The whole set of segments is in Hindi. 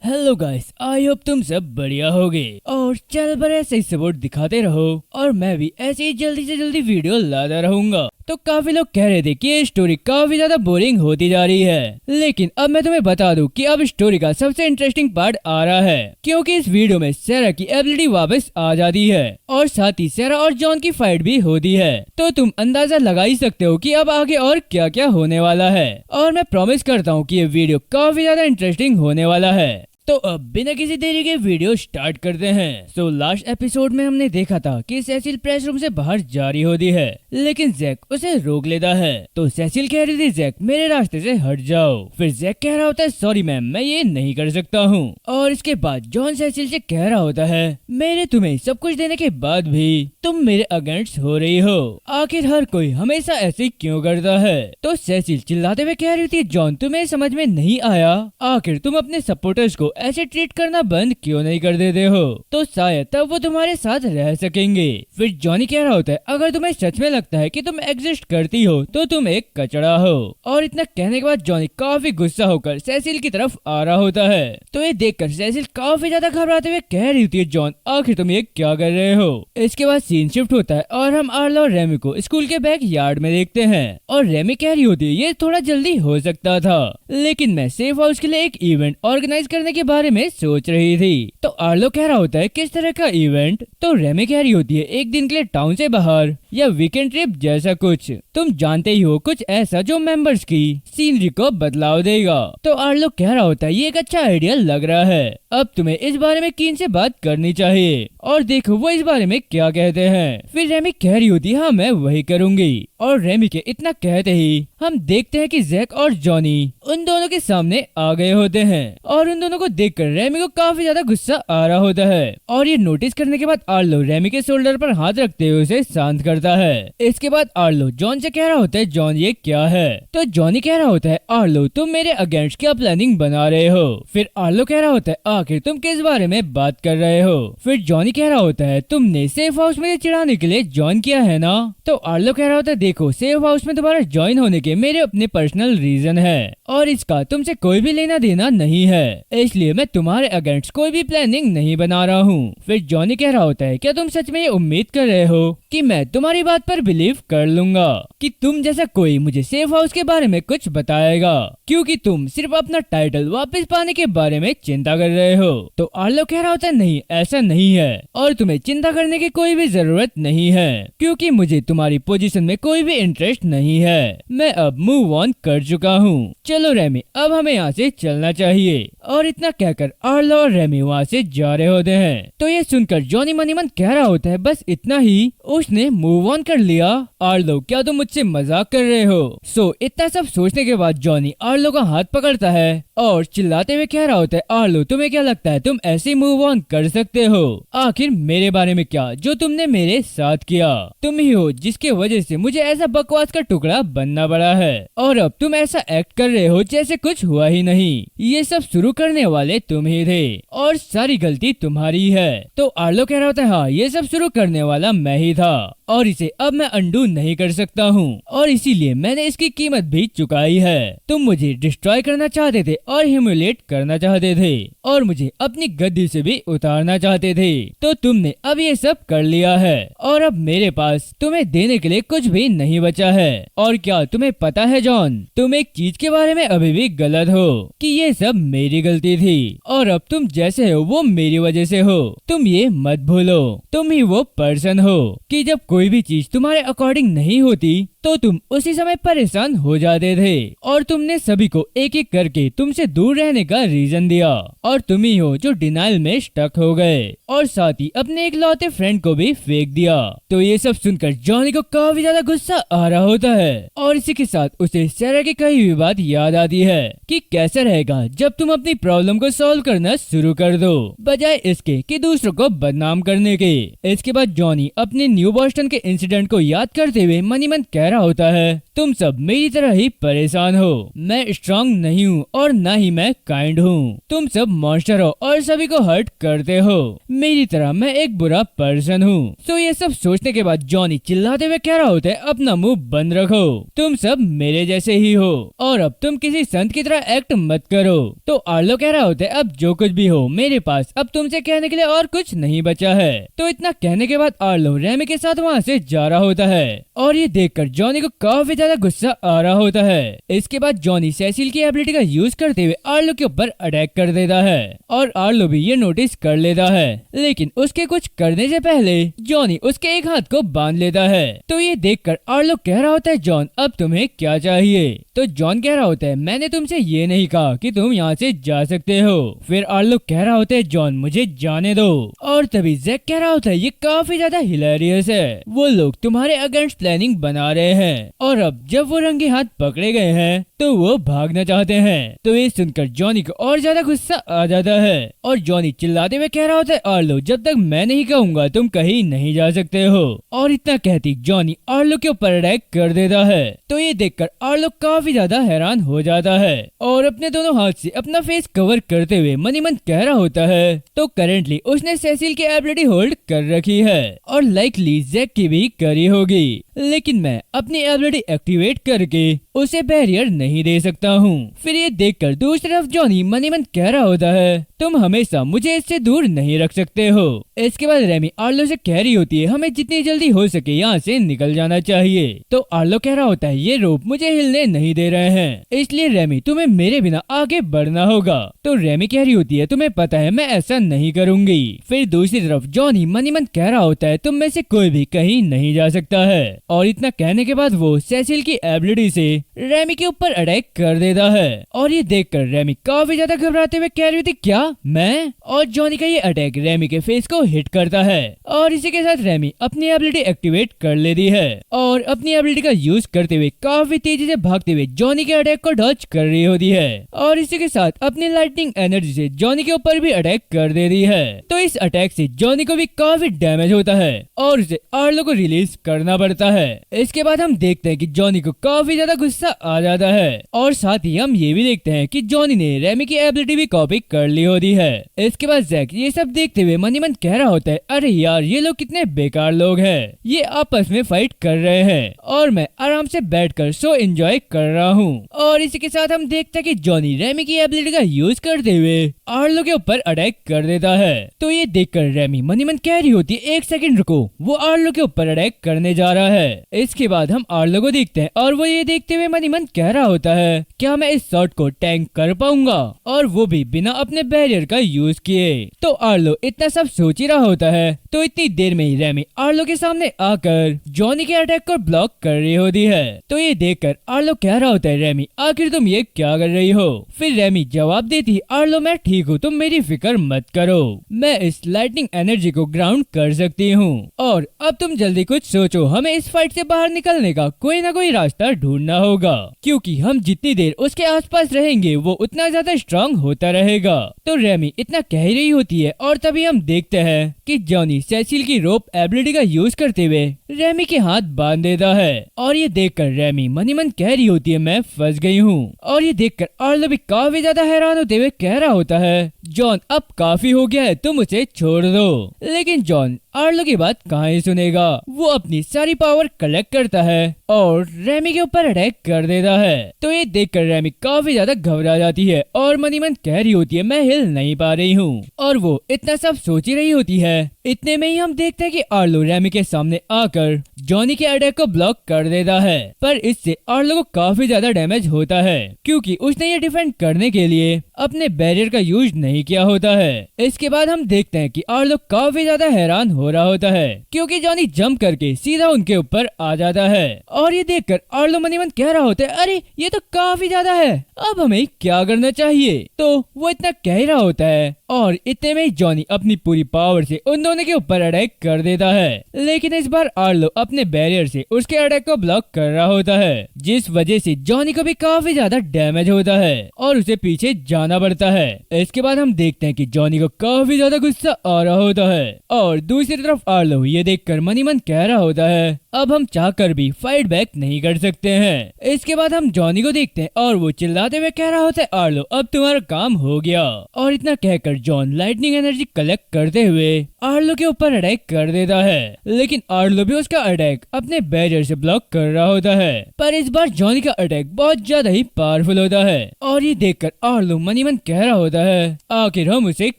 हेलो गाइस, आई होप तुम सब बढ़िया होगे और चैनल पर ऐसे ही सपोर्ट दिखाते रहो और मैं भी ऐसे ही जल्दी से जल्दी वीडियो लाता रहूंगा। तो काफी लोग कह रहे थे कि ये स्टोरी काफी ज्यादा बोरिंग होती जा रही है, लेकिन अब मैं तुम्हें बता दूं कि अब स्टोरी का सबसे इंटरेस्टिंग पार्ट आ रहा है, क्योंकि इस वीडियो में सैरा की एबिलिटी वापस आ जाती है और साथ ही सैरा और जॉन की फाइट भी होती है। तो तुम अंदाजा लगा ही सकते हो कि अब आगे और क्या क्या होने वाला है और मैं प्रॉमिस करता हूँ कि ये वीडियो काफी ज्यादा इंटरेस्टिंग होने वाला है। तो अब बिना किसी देरी के वीडियो स्टार्ट करते हैं। तो लास्ट एपिसोड में हमने देखा था कि सेसिल प्रेस रूम से बाहर जा रही होती है, लेकिन जैक उसे रोक लेता है। तो सेसिल कह रही थी जैक मेरे रास्ते से हट जाओ। फिर जैक कह रहा होता है सॉरी मैम, मैं ये नहीं कर सकता हूँ। और इसके बाद जॉन सेसिल से कह रहा होता है मेरे तुम्हें सब कुछ देने के बाद भी तुम मेरे अगेंस्ट हो रही हो, आखिर हर कोई हमेशा ऐसे क्यों करता है। तो सेसिल चिल्लाते हुए कह रही थी जॉन तुम्हें समझ में नहीं आया, आखिर तुम अपने सपोर्टर्स को ऐसे ट्रीट करना बंद क्यों नहीं कर देते हो, तो शायद तब वो तुम्हारे साथ रह सकेंगे। फिर जॉनी कह रहा होता है अगर तुम्हें सच में लगता है कि तुम एग्जिस्ट करती हो तो तुम एक कचड़ा हो। और इतना कहने के बाद जॉनी काफी गुस्सा होकर सेसिल की तरफ आ रहा होता है। तो ये देखकर सेसिल काफी ज्यादा घबराते हुए कह रही होती है जॉन आखिर तुम ये क्या कर रहे हो। इसके बाद सीन शिफ्ट होता है और हम आर्ला और रेमी को स्कूल के बैक यार्ड में देखते हैं और रेमी कह रही होती है ये थोड़ा जल्दी हो सकता था, लेकिन मैं सेफ हाउस के लिए एक इवेंट ऑर्गेनाइज करने के बारे में सोच रही थी। तो आर्लो कह रहा होता है किस तरह का इवेंट। तो रेमी कह रही होती है एक दिन के लिए टाउन से बाहर या वीकेंड ट्रिप जैसा कुछ, तुम जानते ही हो कुछ ऐसा जो मेंबर्स की सीनरी को बदलाव देगा। तो आर्लो कह रहा होता है ये एक अच्छा आइडिया लग रहा है, अब तुम्हें इस बारे में किन से बात करनी चाहिए और देखो वो इस बारे में क्या कहते हैं। फिर रेमी कह रही होती है हाँ मैं वही करूंगी। और रेमी के इतना कहते ही हम देखते हैं कि जैक और जॉनी उन दोनों के सामने आ गए होते हैं और उन दोनों को देखकर रेमी को काफी ज्यादा गुस्सा आ रहा होता है। और ये नोटिस करने के बाद आर्लो रेमी के शोल्डर पर हाथ रखते हुए उसे शांत करता है। इसके बाद आर्लो जॉन से कह रहा होता है जॉन ये क्या है। तो जॉनी कह रहा होता है आर्लो तुम मेरे अगेंस्ट क्या प्लानिंग बना रहे हो। फिर आर्लो कह रहा होता है आखिर तुम किस बारे में बात कर रहे हो। फिर जॉनी कह रहा होता है तुमने सेफ हाउस में चिढ़ाने के लिए ज्वाइन किया है ना। तो आर्लो कह रहा होता है देखो सेफ हाउस में तुम्हारा ज्वाइन होने के मेरे अपने पर्सनल रीजन है और इसका तुमसे कोई भी लेना देना नहीं है, इसलिए मैं तुम्हारे अगेंस्ट कोई भी प्लानिंग नहीं बना रहा हूँ। फिर जॉनी कह रहा होता है क्या तुम सच में ये उम्मीद कर रहे हो कि मैं तुम्हारी बात पर बिलीव कर लूंगा कि तुम जैसा कोई मुझे सेफ हाउस के बारे में कुछ बताएगा, क्योंकि तुम सिर्फ अपना टाइटल वापस पाने के बारे में चिंता कर रहे हो। तो आर्लो कह रहा होता है नहीं ऐसा नहीं है और तुम्हें चिंता करने की कोई भी जरूरत नहीं है, क्योंकि मुझे तुम्हारी पोजीशन में कोई भी इंटरेस्ट नहीं है, मैं अब मूव ऑन कर चुका हूँ। चलो रेमी अब हमें यहाँ से चलना चाहिए। और इतना कहकर आर्लो और रेमी वहाँ से जा रहे होते हैं। तो ये सुनकर जॉनी मनी मन कह रहा होता है बस इतना ही, उसने मूव ऑन कर लिया। आर्लो क्या तुम मुझसे मजाक कर रहे हो। इतना सब सोचने के बाद जॉनी आर्लो का हाथ पकड़ता है और चिल्लाते हुए कह रहा होता है आर्लो तुम्हें क्या लगता है तुम ऐसे मूव ऑन कर सकते हो, आखिर मेरे बारे में क्या जो तुमने मेरे साथ किया, तुम ही हो जिसके वजह से मुझे ऐसा बकवास का टुकड़ा बनना पड़ा है और अब तुम ऐसा एक्ट कर रहे हो जैसे कुछ हुआ ही नहीं। ये सब शुरू करने वाले तुम ही थे और सारी गलती तुम्हारी है। तो आर्लो कह रहा होता है हाँ ये सब शुरू करने वाला मैं ही था और इसे अब मैं अंडू नहीं कर सकता हूँ और इसीलिए मैंने इसकी कीमत भी चुकाई है। तुम मुझे डिस्ट्रॉय करना चाहते थे और ह्यूमिलेट करना चाहते थे और मुझे अपनी गद्दी से भी उतारना चाहते थे, तो तुमने अब ये सब कर लिया है और अब मेरे पास तुम्हें देने के लिए कुछ भी नहीं बचा है। और क्या तुम्हें पता है जॉन तुम एक चीज के बारे में अभी भी गलत हो कि ये सब मेरी गलती थी और अब तुम जैसे हो वो मेरी वजह से हो। तुम ये मत भूलो तुम ही वो पर्सन हो कि जब कोई भी चीज तुम्हारे अकॉर्डिंग नहीं होती तो तुम उसी समय परेशान हो जाते थे और तुमने सभी को एक एक करके तुमसे दूर रहने का रीजन दिया और तुम ही हो जो डिनाइल में स्टक हो गए और साथ ही अपने एक लौते फ्रेंड को भी फेंक दिया। तो ये सब सुनकर जॉनी को काफी ज्यादा गुस्सा आ रहा होता है और इसी के साथ उसे सैरा की कही हुई बात याद आती है कि कैसा रहेगा जब तुम अपनी प्रॉब्लम को सॉल्व करना शुरू कर दो बजाय इसके कि दूसरों को बदनाम करने के। इसके बाद जॉनी अपने न्यू बॉस्टन के इंसिडेंट को याद करते हुए मनी मन कह रहा होता है तुम सब मेरी तरह ही परेशान हो। मैं स्ट्रांग नहीं हूँ और न ही मैं काइंड हूँ। तुम सब मॉन्स्टर हो और सभी को हर्ट करते हो। मेरी तरह मैं एक बुरा पर्सन हूँ। तो ये सब सोचने के बाद जॉनी चिल्लाते हुए कह रहा होता है, अपना मुंह बंद रखो, तुम सब मेरे जैसे ही हो और अब तुम किसी संत की तरह एक्ट मत करो। तो आर्लो कह रहा होता है, अब जो कुछ भी हो मेरे पास अब तुमसे कहने के लिए और कुछ नहीं बचा है। तो इतना कहने के बाद आर्लो रेमी के साथ वहाँ से जा रहा होता है और ये देखकर जॉनी को काफी ज्यादा गुस्सा आ रहा होता है। इसके बाद जॉनी सेसिल की एबिलिटी का यूज करते हुए आर्लो के ऊपर अटैक कर देता है और आर्लो भी ये नोटिस कर लेता है, लेकिन उसके कुछ करने से पहले जॉनी उसके एक हाथ को बांध लेता है। तो ये देखकर आर्लो कह रहा होता है, जॉन अब तुम्हें क्या चाहिए? तो जॉन कह रहा होता है, मैंने तुमसे ये नहीं कहा कि तुम यहाँ से जा सकते हो। फिर आर्लो कह रहा होता है, जॉन मुझे जाने दो। और तभी जैक कह रहा होता है, ये काफी ज्यादा हिलेरियस है, वो लोग तुम्हारे अगेंस्ट प्लानिंग बना रहे हैं और अब जब वो रंगे हाथ पकड़े गए हैं तो वो भागना चाहते हैं। तो ये सुनकर जॉनी को और ज्यादा गुस्सा आ जाता है और जॉनी चिल्लाते हुए कह रहा होता है, आर्लो जब तक मैं नहीं कहूँगा तुम कहीं नहीं जा सकते हो। और इतना कहती जॉनी आर्लो के ऊपर अटैक कर देता है। तो ये देखकर आर्लो काफी ज्यादा हैरान हो जाता है और अपने दोनों हाथ से अपना फेस कवर करते हुए मनी मन कह रहा होता है, तो करेंटली उसने सेसिल की एबिलिटी होल्ड कर रखी है और लाइकली जैक की भी करी होगी, लेकिन मैं अपनी एबिलिटी एक्टिवेट करके उसे बैरियर नहीं दे सकता हूँ। फिर ये देखकर दूसरी तरफ जॉनी मनी मन कह रहा होता है, तुम हमेशा मुझे इससे दूर नहीं रख सकते हो। इसके बाद रेमी आर्लो से कह रही होती है, हमें जितनी जल्दी हो सके यहाँ से निकल जाना चाहिए। तो आर्लो कह रहा होता है, ये रोप मुझे हिलने नहीं दे रहे हैं, इसलिए रेमी तुम्हें मेरे बिना आगे बढ़ना होगा। तो रेमी कह रही होती है, तुम्हें पता है मैं ऐसा नहीं करूंगी। फिर दूसरी तरफ जॉनी मनी मन कह रहा होता है, तुम में से कोई भी कहीं नहीं जा सकता है। और इतना कहने के बाद वो सेसिल की एबिलिटी से रेमी के ऊपर अटैक कर देता है और ये देखकर रेमी काफी ज्यादा घबराते हुए कह रही थी, क्या मैं? और जॉनी का ये अटैक रेमी के फेस को हिट करता है और इसी के साथ रेमी अपनी एबिलिटी एक्टिवेट कर लेती है और अपनी एबिलिटी का यूज करते हुए काफी तेजी से भागते हुए जॉनी के अटैक को डॉज कर रही होती है और इसी के साथ अपनी लाइटनिंग एनर्जी से जॉनी के ऊपर भी अटैक कर देती है। तो इस अटैक से जॉनी को भी काफी डैमेज होता है और उसे आर्लो को रिलीज करना पड़ता है। इसके बाद हम देखते हैं कि जॉनी को काफी ज्यादा गुस्सा आ जाता है और साथ ही हम ये भी देखते हैं कि जॉनी ने रेमी की एबिलिटी भी कॉपी कर ली होती है। इसके बाद जैक ये सब देखते हुए मनी मन कह रहा होता है, अरे यार ये लोग कितने बेकार लोग हैं, ये आपस में फाइट कर रहे हैं और मैं आराम से बैठकर शो एंजॉय कर रहा हूँ। और इसी के साथ हम देखते हैं कि जॉनी रेमी की एबिलिटी का यूज करते हुए आर्लो के ऊपर अटैक कर देता है। तो ये देखकर रेमी मनी मन कह रही होती है, एक सेकंड रुको, वो आर्लो के ऊपर अटैक करने जा रहा है। इसके बाद हम आर्लो को देखते हैं और वो ये देखते हुए मनी मन कह रहा होता है, क्या मैं इस शॉट को टैंक कर पाऊंगा, और वो भी बिना अपने बैरियर का यूज किए। तो आर्लो इतना सब सोच ही रहा होता है। तो इतनी देर में ही रेमी आर्लो के सामने आकर जॉनी के अटैक को ब्लॉक कर रही होती है। तो ये देखकर आर्लो कह रहा होता है, रेमी आखिर तुम ये क्या कर रही हो? फिर रेमी जवाब देती, आर्लो मैं ठीक हूँ, तुम मेरी फिक्र मत करो, मैं इस लाइटनिंग एनर्जी को ग्राउंड कर सकती हूँ और अब तुम जल्दी कुछ सोचो, हमें इस फाइट से बाहर निकलने का कोई ना कोई रास्ता ढूंढना होगा, क्योंकि हम जितनी देर उसके आसपास रहेंगे वो उतना ज्यादा स्ट्रांग होता रहेगा। तो रेमी इतना कह रही होती है और तभी हम देखते हैं कि जॉनी सेसिल की रोप एबिलिटी का यूज करते हुए रेमी के हाथ बांध देता है और ये देखकर रेमी मनी मन कह रही होती है, मैं फंस गई हूँ। और ये देखकर आर्लो भी काफी ज्यादा हैरान होते हुए कह रहा होता है, जॉन अब काफी हो गया है, तुम उसे छोड़ दो। लेकिन जॉन आर्लो की बात कहाँ ही सुनेगा, वो अपनी सारी पावर कलेक्ट करता है और रेमी के ऊपर अटैक कर देता है। तो ये देखकर रेमी काफी ज्यादा घबरा जाती है और मनी मन कह रही होती है, मैं हिल नहीं पा रही हूँ, और वो इतना सब सोच ही रही होती है। इतने में ही हम देखते हैं कि आर्लो रेमी के सामने आकर जॉनी के अटैक को ब्लॉक कर देता है, पर इससे आर्लो को काफी ज्यादा डैमेज होता है क्योंकि उसने ये डिफेंड करने के लिए अपने बैरियर का यूज नहीं किया होता है। इसके बाद हम देखते हैं कि आर्लो काफी ज्यादा हैरान हो रहा होता है क्योंकि जॉनी जंप करके सीधा उनके ऊपर आ जाता है और ये देखकर आर्लो मनी मन कह रहा होता है, अरे ये तो काफी ज्यादा है, अब हमें क्या करना चाहिए? तो वो इतना कह रहा होता है और इतने में ही जॉनी अपनी पूरी पावर से उन दोनों के ऊपर अटैक कर देता है। लेकिन इस बार आर्लो अपने बैरियर से उसके अटैक को ब्लॉक कर रहा होता है, जिस वजह से जॉनी को भी काफी ज्यादा डैमेज होता है और उसे पीछे जाना पड़ता है। इसके बाद हम देखते हैं कि जॉनी को काफी ज्यादा गुस्सा आ रहा होता है और दूसरी तरफ आर्लो ये देखकर मन ही मन कह रहा होता है अब हम चाहकर भी फाइट बैक नहीं कर सकते हैं। इसके बाद हम जॉनी को देखते हैं और वो चिल्लाते हुए कह रहा होता है आर्लो अब तुम्हारा काम हो गया। और इतना कहकर जॉन लाइटनिंग एनर्जी कलेक्ट करते हुए आर्लो के ऊपर अटैक कर देता है, लेकिन आर्लो भी उसका अटैक अपने बैरियर से ब्लॉक कर रहा होता है। पर इस बार जॉनी का अटैक बहुत ज्यादा ही पावरफुल होता है और ये देखकर आर्लो मन ही मन कह रहा होता है आखिर हम उसे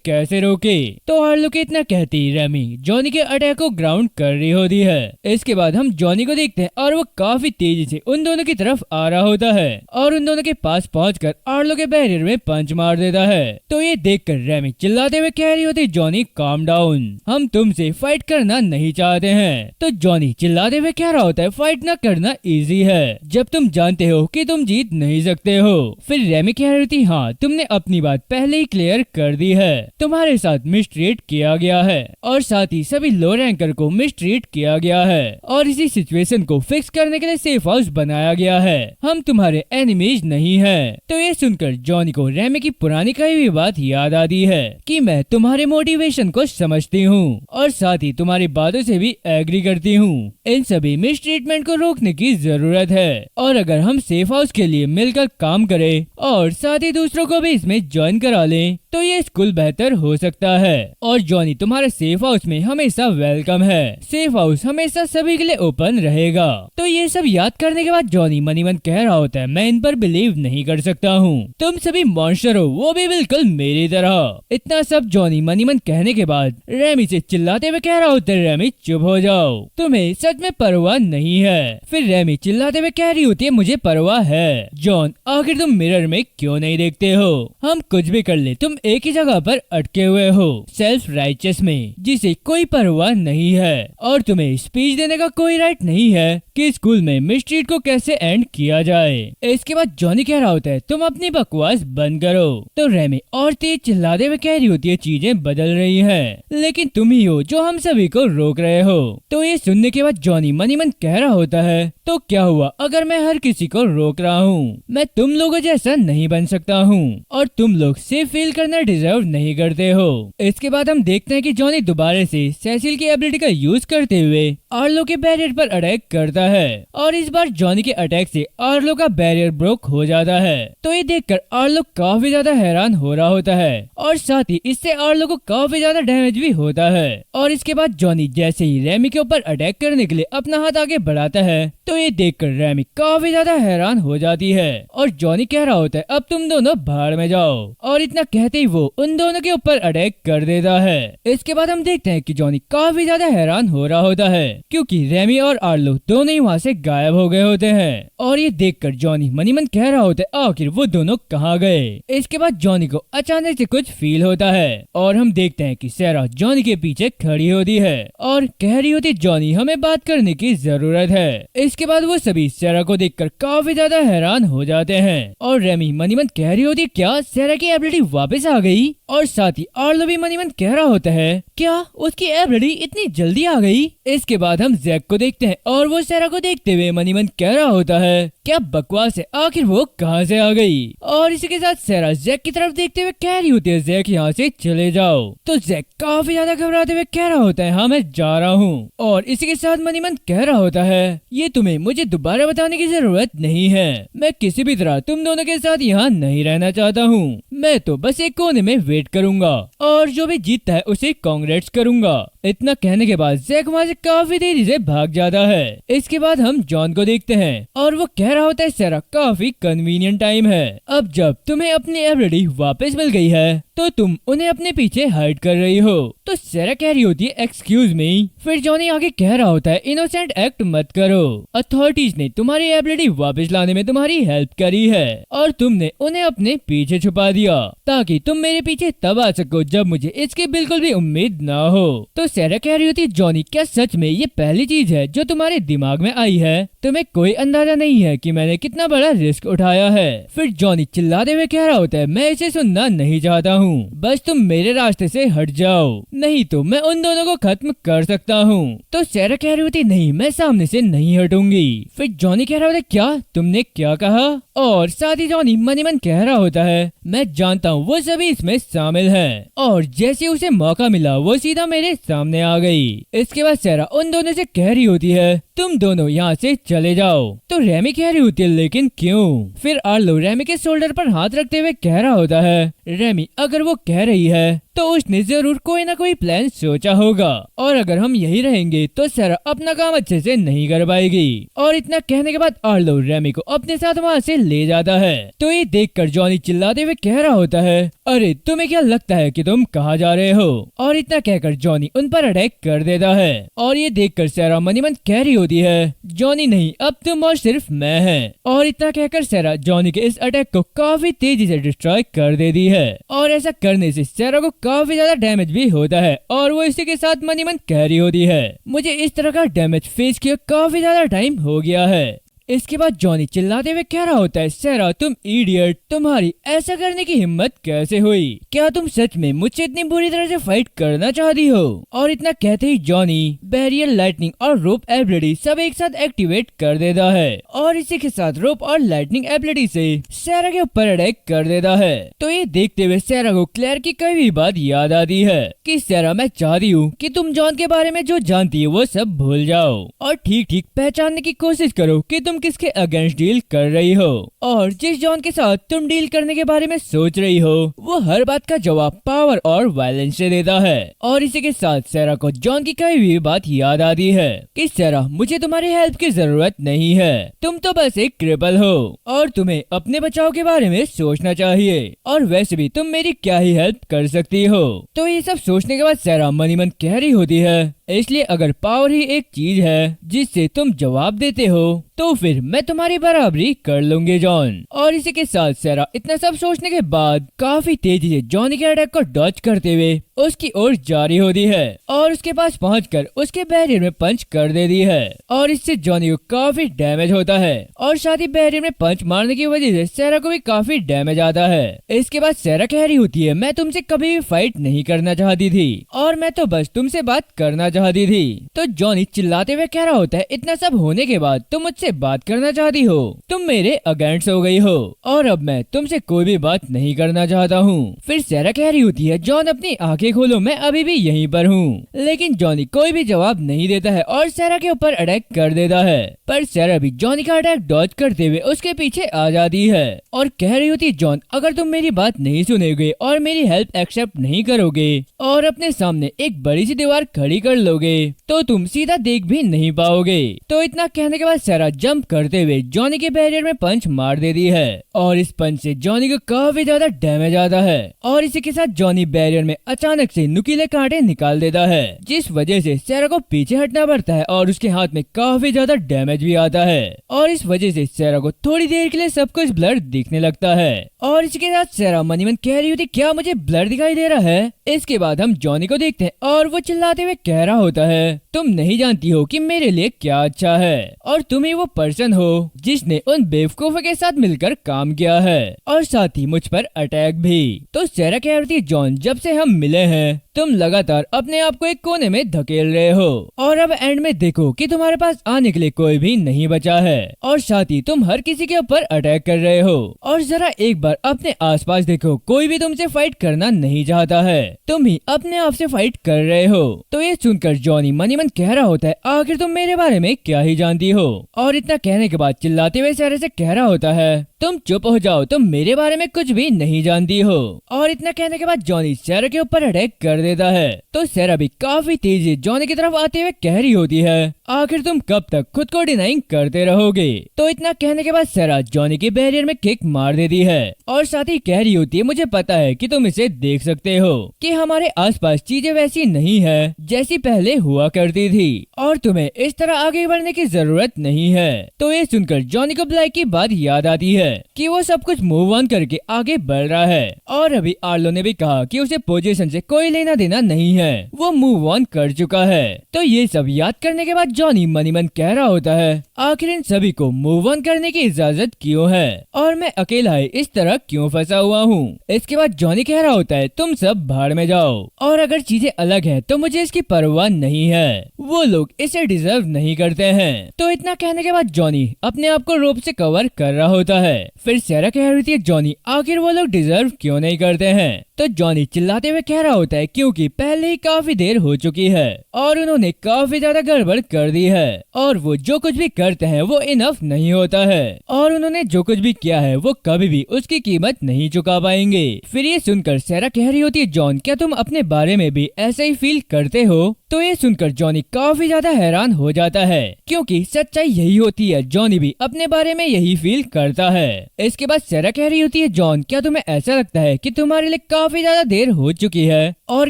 कैसे रोके। तो आर्लो के इतना कहती रेमी जॉनी के अटैक को ग्राउंड कर रही होती है। इसके बाद हम जॉनी को देखते हैं और वो काफी तेजी से उन दोनों की तरफ आ रहा होता है और उन दोनों के पास पहुंचकर आर्लो के बैरियर में पंच मार देता है। तो ये देखकर रेमी चिल्लाते हुए कह रही होती जॉनी काम डाउन, हम तुमसे फाइट करना नहीं चाहते हैं। तो जॉनी चिल्लाते हुए कह रहा होता है फाइट ना करना इजी है जब तुम जानते हो कि तुम जीत नहीं सकते हो। फिर रेमी कह रही थी हाँ तुमने अपनी बात पहले ही क्लियर कर दी है, तुम्हारे साथ मिसट्रीट किया गया है और साथ ही सभी लो रैंकर को मिसट्रीट किया गया है और इसी सिचुएशन को फिक्स करने के लिए सेफ हाउस बनाया गया है, हम तुम्हारे एनिमीज नहीं है। तो ये सुनकर जॉनी को रेमी की पुरानी कही हुई बात याद आती है कि मैं तुम्हारे मोटिवेशन को समझती हूँ और साथ ही तुम्हारी बातों से भी एग्री करती हूँ। इन सभी मिसट्रीटमेंट को रोकने की जरूरत है और अगर हम सेफ हाउस के लिए मिलकर काम करें और साथ ही दूसरों को भी इसमें ज्वाइन करा लें तो ये स्कूल बेहतर हो सकता है। और जॉनी तुम्हारे सेफ हाउस में हमेशा वेलकम है, सेफ हाउस हमेशा सभी के लिए ओपन रहेगा। तो ये सब याद करने के बाद जॉनी मनी मन कह रहा होता है मैं इन पर बिलीव नहीं कर सकता हूँ, तुम सभी मॉन्स्टर हो वो भी बिल्कुल मेरी तरह। इतना सब जॉनी मनी मन कहने के बाद रेमी से चिल्लाते हुए कह रहा होता है रेमी चुप हो जाओ, तुम्हें सच में परवाह नहीं है। फिर रेमी चिल्लाते हुए कह रही होती है मुझे परवाह है। जॉन आखिर तुम मिरर में क्यों नहीं देखते हो, हम कुछ भी कर ले तुम एक ही जगह पर अटके हुए हो सेल्फ राइचियस में जिसे कोई परवाह नहीं है और तुम्हें स्पीच देने का कोई राइट नहीं है कि स्कूल में मिसट्रीट को कैसे एंड किया जाए। इसके बाद जॉनी कह रहा होता है तुम अपनी बकवास बंद करो। तो रेमी और तेज चिल्लाते हुए कह रही होती है चीजें बदल रही हैं, लेकिन तुम ही हो जो हम सभी को रोक रहे हो। तो ये सुनने के बाद जॉनी मनी मन कह रहा होता है तो क्या हुआ अगर मैं हर किसी को रोक रहा हूँ, मैं तुम लोगों जैसा नहीं बन सकता हूँ और तुम लोग सेफ फील करना डिजर्व नहीं करते हो। इसके बाद हम देखते हैं कि जॉनी दोबारा से सेसिल की एबिलिटी का यूज करते हुए आर्लो के बैरियर पर अटैक करता है और इस बार जॉनी के अटैक से आर्लो का बैरियर ब्रोक हो जाता है। तो ये देखकर आर्लो काफी ज्यादा हैरान हो रहा होता है और साथ ही इससे आर्लो को काफी ज्यादा डैमेज भी होता है। और इसके बाद जॉनी जैसे ही रेमी के ऊपर अटैक करने के लिए अपना हाथ आगे बढ़ाता है तो ये देखकर रेमी काफी ज्यादा हैरान हो जाती है और जॉनी कह रहा होता है अब तुम दोनों भाड़ में जाओ और इतना कहते ही वो उन दोनों के ऊपर अटैक कर देता है। इसके बाद हम देखते हैं कि जॉनी काफी ज्यादा हैरान हो रहा होता है क्योंकि रेमी और आर्लो दोनों ही वहाँ से गायब हो गए होते हैं और ये देखकर जॉनी मनी मन कह रहा होता है आखिर वो दोनों कहाँ गए। इसके बाद जॉनी को अचानक से कुछ फील होता है और हम देखते हैं कि सैरा जॉनी के पीछे खड़ी होती है और कह रही होती जॉनी हमें बात करने की जरूरत है। इसके बाद वो सभी सैरा को देखकर काफी ज्यादा हैरान हो जाते हैं और रेमी मनी मन कह रही होती क्या सैरा की एबिलिटी वापस आ गई और साथ ही आर्लो भी मनी मन कह रहा होता है क्या उसकी एबिलिटी इतनी जल्दी आ गई। इसके बाद हम जैक को देखते हैं और वो सैरा को देखते हुए मनी मन कह रहा होता है क्या बकवास है आखिर वो कहाँ से आ गई। और इसी के साथ सैरा जैक की तरफ देखते हुए कह रही होती है जैक यहाँ से चले जाओ। तो जैक काफी ज्यादा घबराते हुए कह रहा होता है हाँ मैं जा रहा हूँ और इसी के साथ मनी मन कह रहा होता है ये तुम्हें मुझे दोबारा बताने की जरूरत नहीं है, मैं किसी भी तरह तुम दोनों के साथ यहाँ नहीं रहना चाहता हूँ, मैं तो बस एक कोने में वेट करूंगा और जो भी जीतता है उसे कांग्रेट्स करूंगा। इतना कहने के बाद जैक वहाँ से काफी तेजी से भाग जाता है। इसके बाद हम जॉन को देखते हैं और वो कह रहा होता है सैरा काफी कन्वीनियंट टाइम है, अब जब तुम्हें अपनी एबिलिटी वापस मिल गई है तो तुम उन्हें अपने पीछे हाइड कर रही हो। तो सैरा कह रही होती है एक्सक्यूज मी। फिर जॉनी आगे कह रहा होता है इनोसेंट एक्ट मत करो, अथॉरिटीज ने तुम्हारी एबिलिटी वापस लाने में तुम्हारी हेल्प करी है और तुमने उन्हें अपने पीछे छुपा दिया ताकि तुम मेरे पीछे तब आ सको जब मुझे इसकी बिल्कुल भी उम्मीद ना हो। तो सैरा कह रही होती जॉनी क्या सच में ये पहली चीज है जो तुम्हारे दिमाग में आई है। तुम्हें कोई अंदाजा नहीं है कि मैंने कितना बड़ा रिस्क उठाया है। फिर जॉनी चिल्लाते हुए कह रहा होता है, मैं इसे सुनना नहीं चाहता हूँ, बस तुम मेरे रास्ते से हट जाओ, नहीं तो मैं उन दोनों को खत्म कर सकता हूँ। तो सैरा कह रही होती, नहीं मैं सामने से नहीं हटूंगी। फिर जॉनी कह रहा होता है, क्या तुमने क्या कहा? और साथ ही जॉनी मन ही मन कह रहा होता है, मैं जानता हूँ वो सभी इसमें शामिल हैं। और जैसे उसे मौका मिला वो सीधा मेरे सामने आ गई। इसके बाद सैरा उन दोनों से कह रही होती है, तुम दोनों यहाँ से चले जाओ। तो रेमी कह रही होती है, लेकिन क्यों? फिर आर्लो रेमी के शोल्डर पर हाथ रखते हुए कह रहा होता है, रेमी अगर वो कह रही है तो उसने जरूर कोई ना कोई प्लान सोचा होगा, और अगर हम यही रहेंगे तो सैरा अपना काम अच्छे से नहीं कर पाएगी। और इतना कहने के बाद आर्लो रेमी को अपने साथ वहाँ से ले जाता है। तो ये देखकर जॉनी चिल्लाते हुए कह रहा होता है, अरे तुम्हें क्या लगता है कि तुम कहाँ जा रहे हो? और इतना कहकर जॉनी उन पर अटैक कर देता है। और ये देखकर सैरा मन ही मन कह रही होती है, जॉनी नहीं अब तुम और सिर्फ मैं है। और इतना कहकर सैरा जॉनी के इस अटैक को काफी तेजी से डिस्ट्रॉय कर देती है। और ऐसा करने से सैरा को काफी ज्यादा डैमेज भी होता है। और वो इसी के साथ मन ही मन कह रही होती है, मुझे इस तरह का डैमेज फेस किया काफी ज्यादा टाइम हो गया है। इसके बाद जॉनी चिल्लाते हुए कह रहा होता है, सैरा तुम इडियट, तुम्हारी ऐसा करने की हिम्मत कैसे हुई? क्या तुम सच में मुझसे इतनी बुरी तरह से फाइट करना चाहती हो? और इतना कहते ही जॉनी बैरियर, लाइटनिंग और रोप एबिलिटी सब एक साथ एक्टिवेट कर देता है। और इसी के साथ रोप और लाइटनिंग एबिलिटी से सैरा के ऊपर अटैक कर देता है। तो ये देखते हुए सैरा को क्लेयर की कई भी बात याद आती है कि सैरा मैं चाहती हूँ कि तुम जॉन के बारे में जो जानती है वो सब भूल जाओ और ठीक ठीक पहचानने की कोशिश करो कि तुम किसके अगेंस्ट डील कर रही हो। और जिस जॉन के साथ तुम डील करने के बारे में सोच रही हो वो हर बात का जवाब पावर और वायलेंस से देता है। और इसी के साथ सैरा को जॉन की कई भी बात याद आती है कि सैरा मुझे तुम्हारी हेल्प की जरूरत नहीं है, तुम तो बस एक क्रिपल हो और तुम्हें अपने बचाव के बारे में सोचना चाहिए, और वैसे भी तुम मेरी क्या ही हेल्प कर सकती हो। तो ये सब सोचने के बाद सैरा मन ही मन कह रही होती है, इसलिए अगर पावर ही एक चीज है जिससे तुम जवाब देते हो तो फिर मैं तुम्हारी बराबरी कर लूंगी जॉन। और इसी के साथ सैरा इतना सब सोचने के बाद काफी तेजी से जॉनी के अटैक को डॉज करते हुए उसकी ओर जारी होती है और उसके पास पहुंचकर उसके बैरियर में पंच कर देती है। और इससे जॉनी को काफी डैमेज होता है और साथ ही बैरियर में पंच मारने की वजह से सैरा को भी काफी डैमेज आता है। इसके बाद सैरा कह रही होती है, मैं तुमसे कभी भी फाइट नहीं करना चाहती थी और मैं तो बस तुमसे बात करना चाहती थी। तो जॉनी चिल्लाते हुए कह रहा होता है, इतना सब होने के बाद तुम मुझसे बात करना चाहती हो, तुम मेरे अगेंस्ट हो गई हो और अब मैं तुमसे कोई भी बात नहीं करना चाहता हूँ। फिर सैरा कह रही होती है, जॉन अपनी आंखें खोलो, मैं अभी भी यहीं पर हूँ। लेकिन जॉनी कोई भी जवाब नहीं देता है और सैरा के ऊपर अटैक कर देता है। पर सैरा भी जॉनी का अटैक डॉज करते हुए उसके पीछे आ जाती है और कह रही होती है, जॉन अगर तुम मेरी बात नहीं सुनोगे और मेरी हेल्प एक्सेप्ट नहीं करोगे और अपने सामने एक बड़ी सी दीवार खड़ी कर लोगे तो तुम सीधा देख भी नहीं पाओगे। तो इतना कहने के बाद सैरा जंप करते हुए जॉनी के बैरियर में पंच मार देती है और इस पंच से जॉनी को काफी ज्यादा डैमेज आता है। और इसी के साथ जॉनी बैरियर में अचानक से नुकीले कांटे निकाल देता है जिस वजह से सैरा को पीछे हटना पड़ता है और उसके हाथ में काफी ज्यादा डैमेज भी आता है। और इस वजह से सैरा को थोड़ी देर के लिए सब कुछ ब्लर दिखने लगता है। और इसके साथ सैरा मन ही मन कह रही होती, क्या मुझे ब्लर दिखाई दे रहा है? इसके बाद हम जॉनी को देखते हैं और वो चिल्लाते हुए कह रहा होता है, तुम नहीं जानती हो कि मेरे लिए क्या अच्छा है और तुम ही वो पर्सन हो जिसने उन बेवकूफों के साथ मिलकर काम किया है और साथ ही मुझ पर अटैक भी। तो सैरा कह रही थी, जॉन जब से हम मिले हैं तुम लगातार अपने आप को एक कोने में धकेल रहे हो और अब एंड में देखो कि तुम्हारे पास आने के लिए कोई भी नहीं बचा है और साथ ही तुम हर किसी के ऊपर अटैक कर रहे हो। और जरा एक बार अपने आसपास देखो, कोई भी तुमसे फाइट करना नहीं चाहता है, तुम ही अपने आप से फाइट कर रहे हो। तो ये सुनकर जॉनी मन ही मन कह रहा होता है, आखिर तुम मेरे बारे में क्या ही जानती हो? और इतना कहने के बाद चिल्लाते हुए सैरा से कह रहा होता है, तुम चुप हो जाओ, तुम मेरे बारे में कुछ भी नहीं जानती हो। और इतना कहने के बाद जॉनी सैरा के ऊपर अटैक कर देता है। तो सैरा भी काफी तेजी जॉनी की तरफ आते हुए कह रही होती है, आखिर तुम कब तक खुद को डिनाइंग करते रहोगे? तो इतना कहने के बाद सैरा जॉनी के बैरियर में किक मार देती है और साथ ही कह रही होती है, मुझे पता है कि तुम इसे देख सकते हो कि हमारे आसपास चीजें वैसी नहीं है जैसी पहले हुआ करती थी और तुम्हें इस तरह आगे बढ़ने की जरूरत नहीं है। तो ये सुनकर जॉनी को ब्लैक की बात याद आती है है कि वो सब कुछ मूव ऑन करके आगे बढ़ रहा है। और अभी आर्लो ने भी कहा कि उसे पोजीशन से कोई लेना देना नहीं है, वो मूव ऑन कर चुका है। तो ये सब याद करने के बाद जॉनी मन ही मन कह रहा होता है, आखिर इन सभी को मूव ऑन करने की इजाजत क्यों है और मैं अकेला ही इस तरह क्यों फंसा हुआ हूँ। इसके बाद जॉनी कह रहा होता है, तुम सब भाड़ में जाओ और अगर चीजें अलग है तो मुझे इसकी परवाह नहीं है, वो लोग इसे डिजर्व नहीं करते हैं। तो इतना कहने के बाद जॉनी अपने आप को रोप से कवर कर रहा होता है। फिर सैरा कह रही थी, जॉनी आखिर वो लोग डिजर्व क्यों नहीं करते हैं। तो जॉनी चिल्लाते हुए कह रहा होता है, क्योंकि पहले ही काफी देर हो चुकी है और उन्होंने काफी ज्यादा गड़बड़ कर दी है और वो जो कुछ भी करते हैं वो इनफ नहीं होता है और उन्होंने जो कुछ भी किया है वो कभी भी उसकी कीमत नहीं चुका पाएंगे। फिर ये सुनकर सैरा कह रही होती है, जॉन क्या तुम अपने बारे में भी ऐसे ही फील करते हो। तो ये सुनकर जॉनी काफी ज्यादा हैरान हो जाता है क्योंकि सच्चाई यही होती है, जॉनी भी अपने बारे में यही फील करता है। इसके बाद सैरा कह रही होती है, जॉन क्या तुम्हें ऐसा लगता है कि तुम्हारे लिए काफी ज्यादा देर हो चुकी है और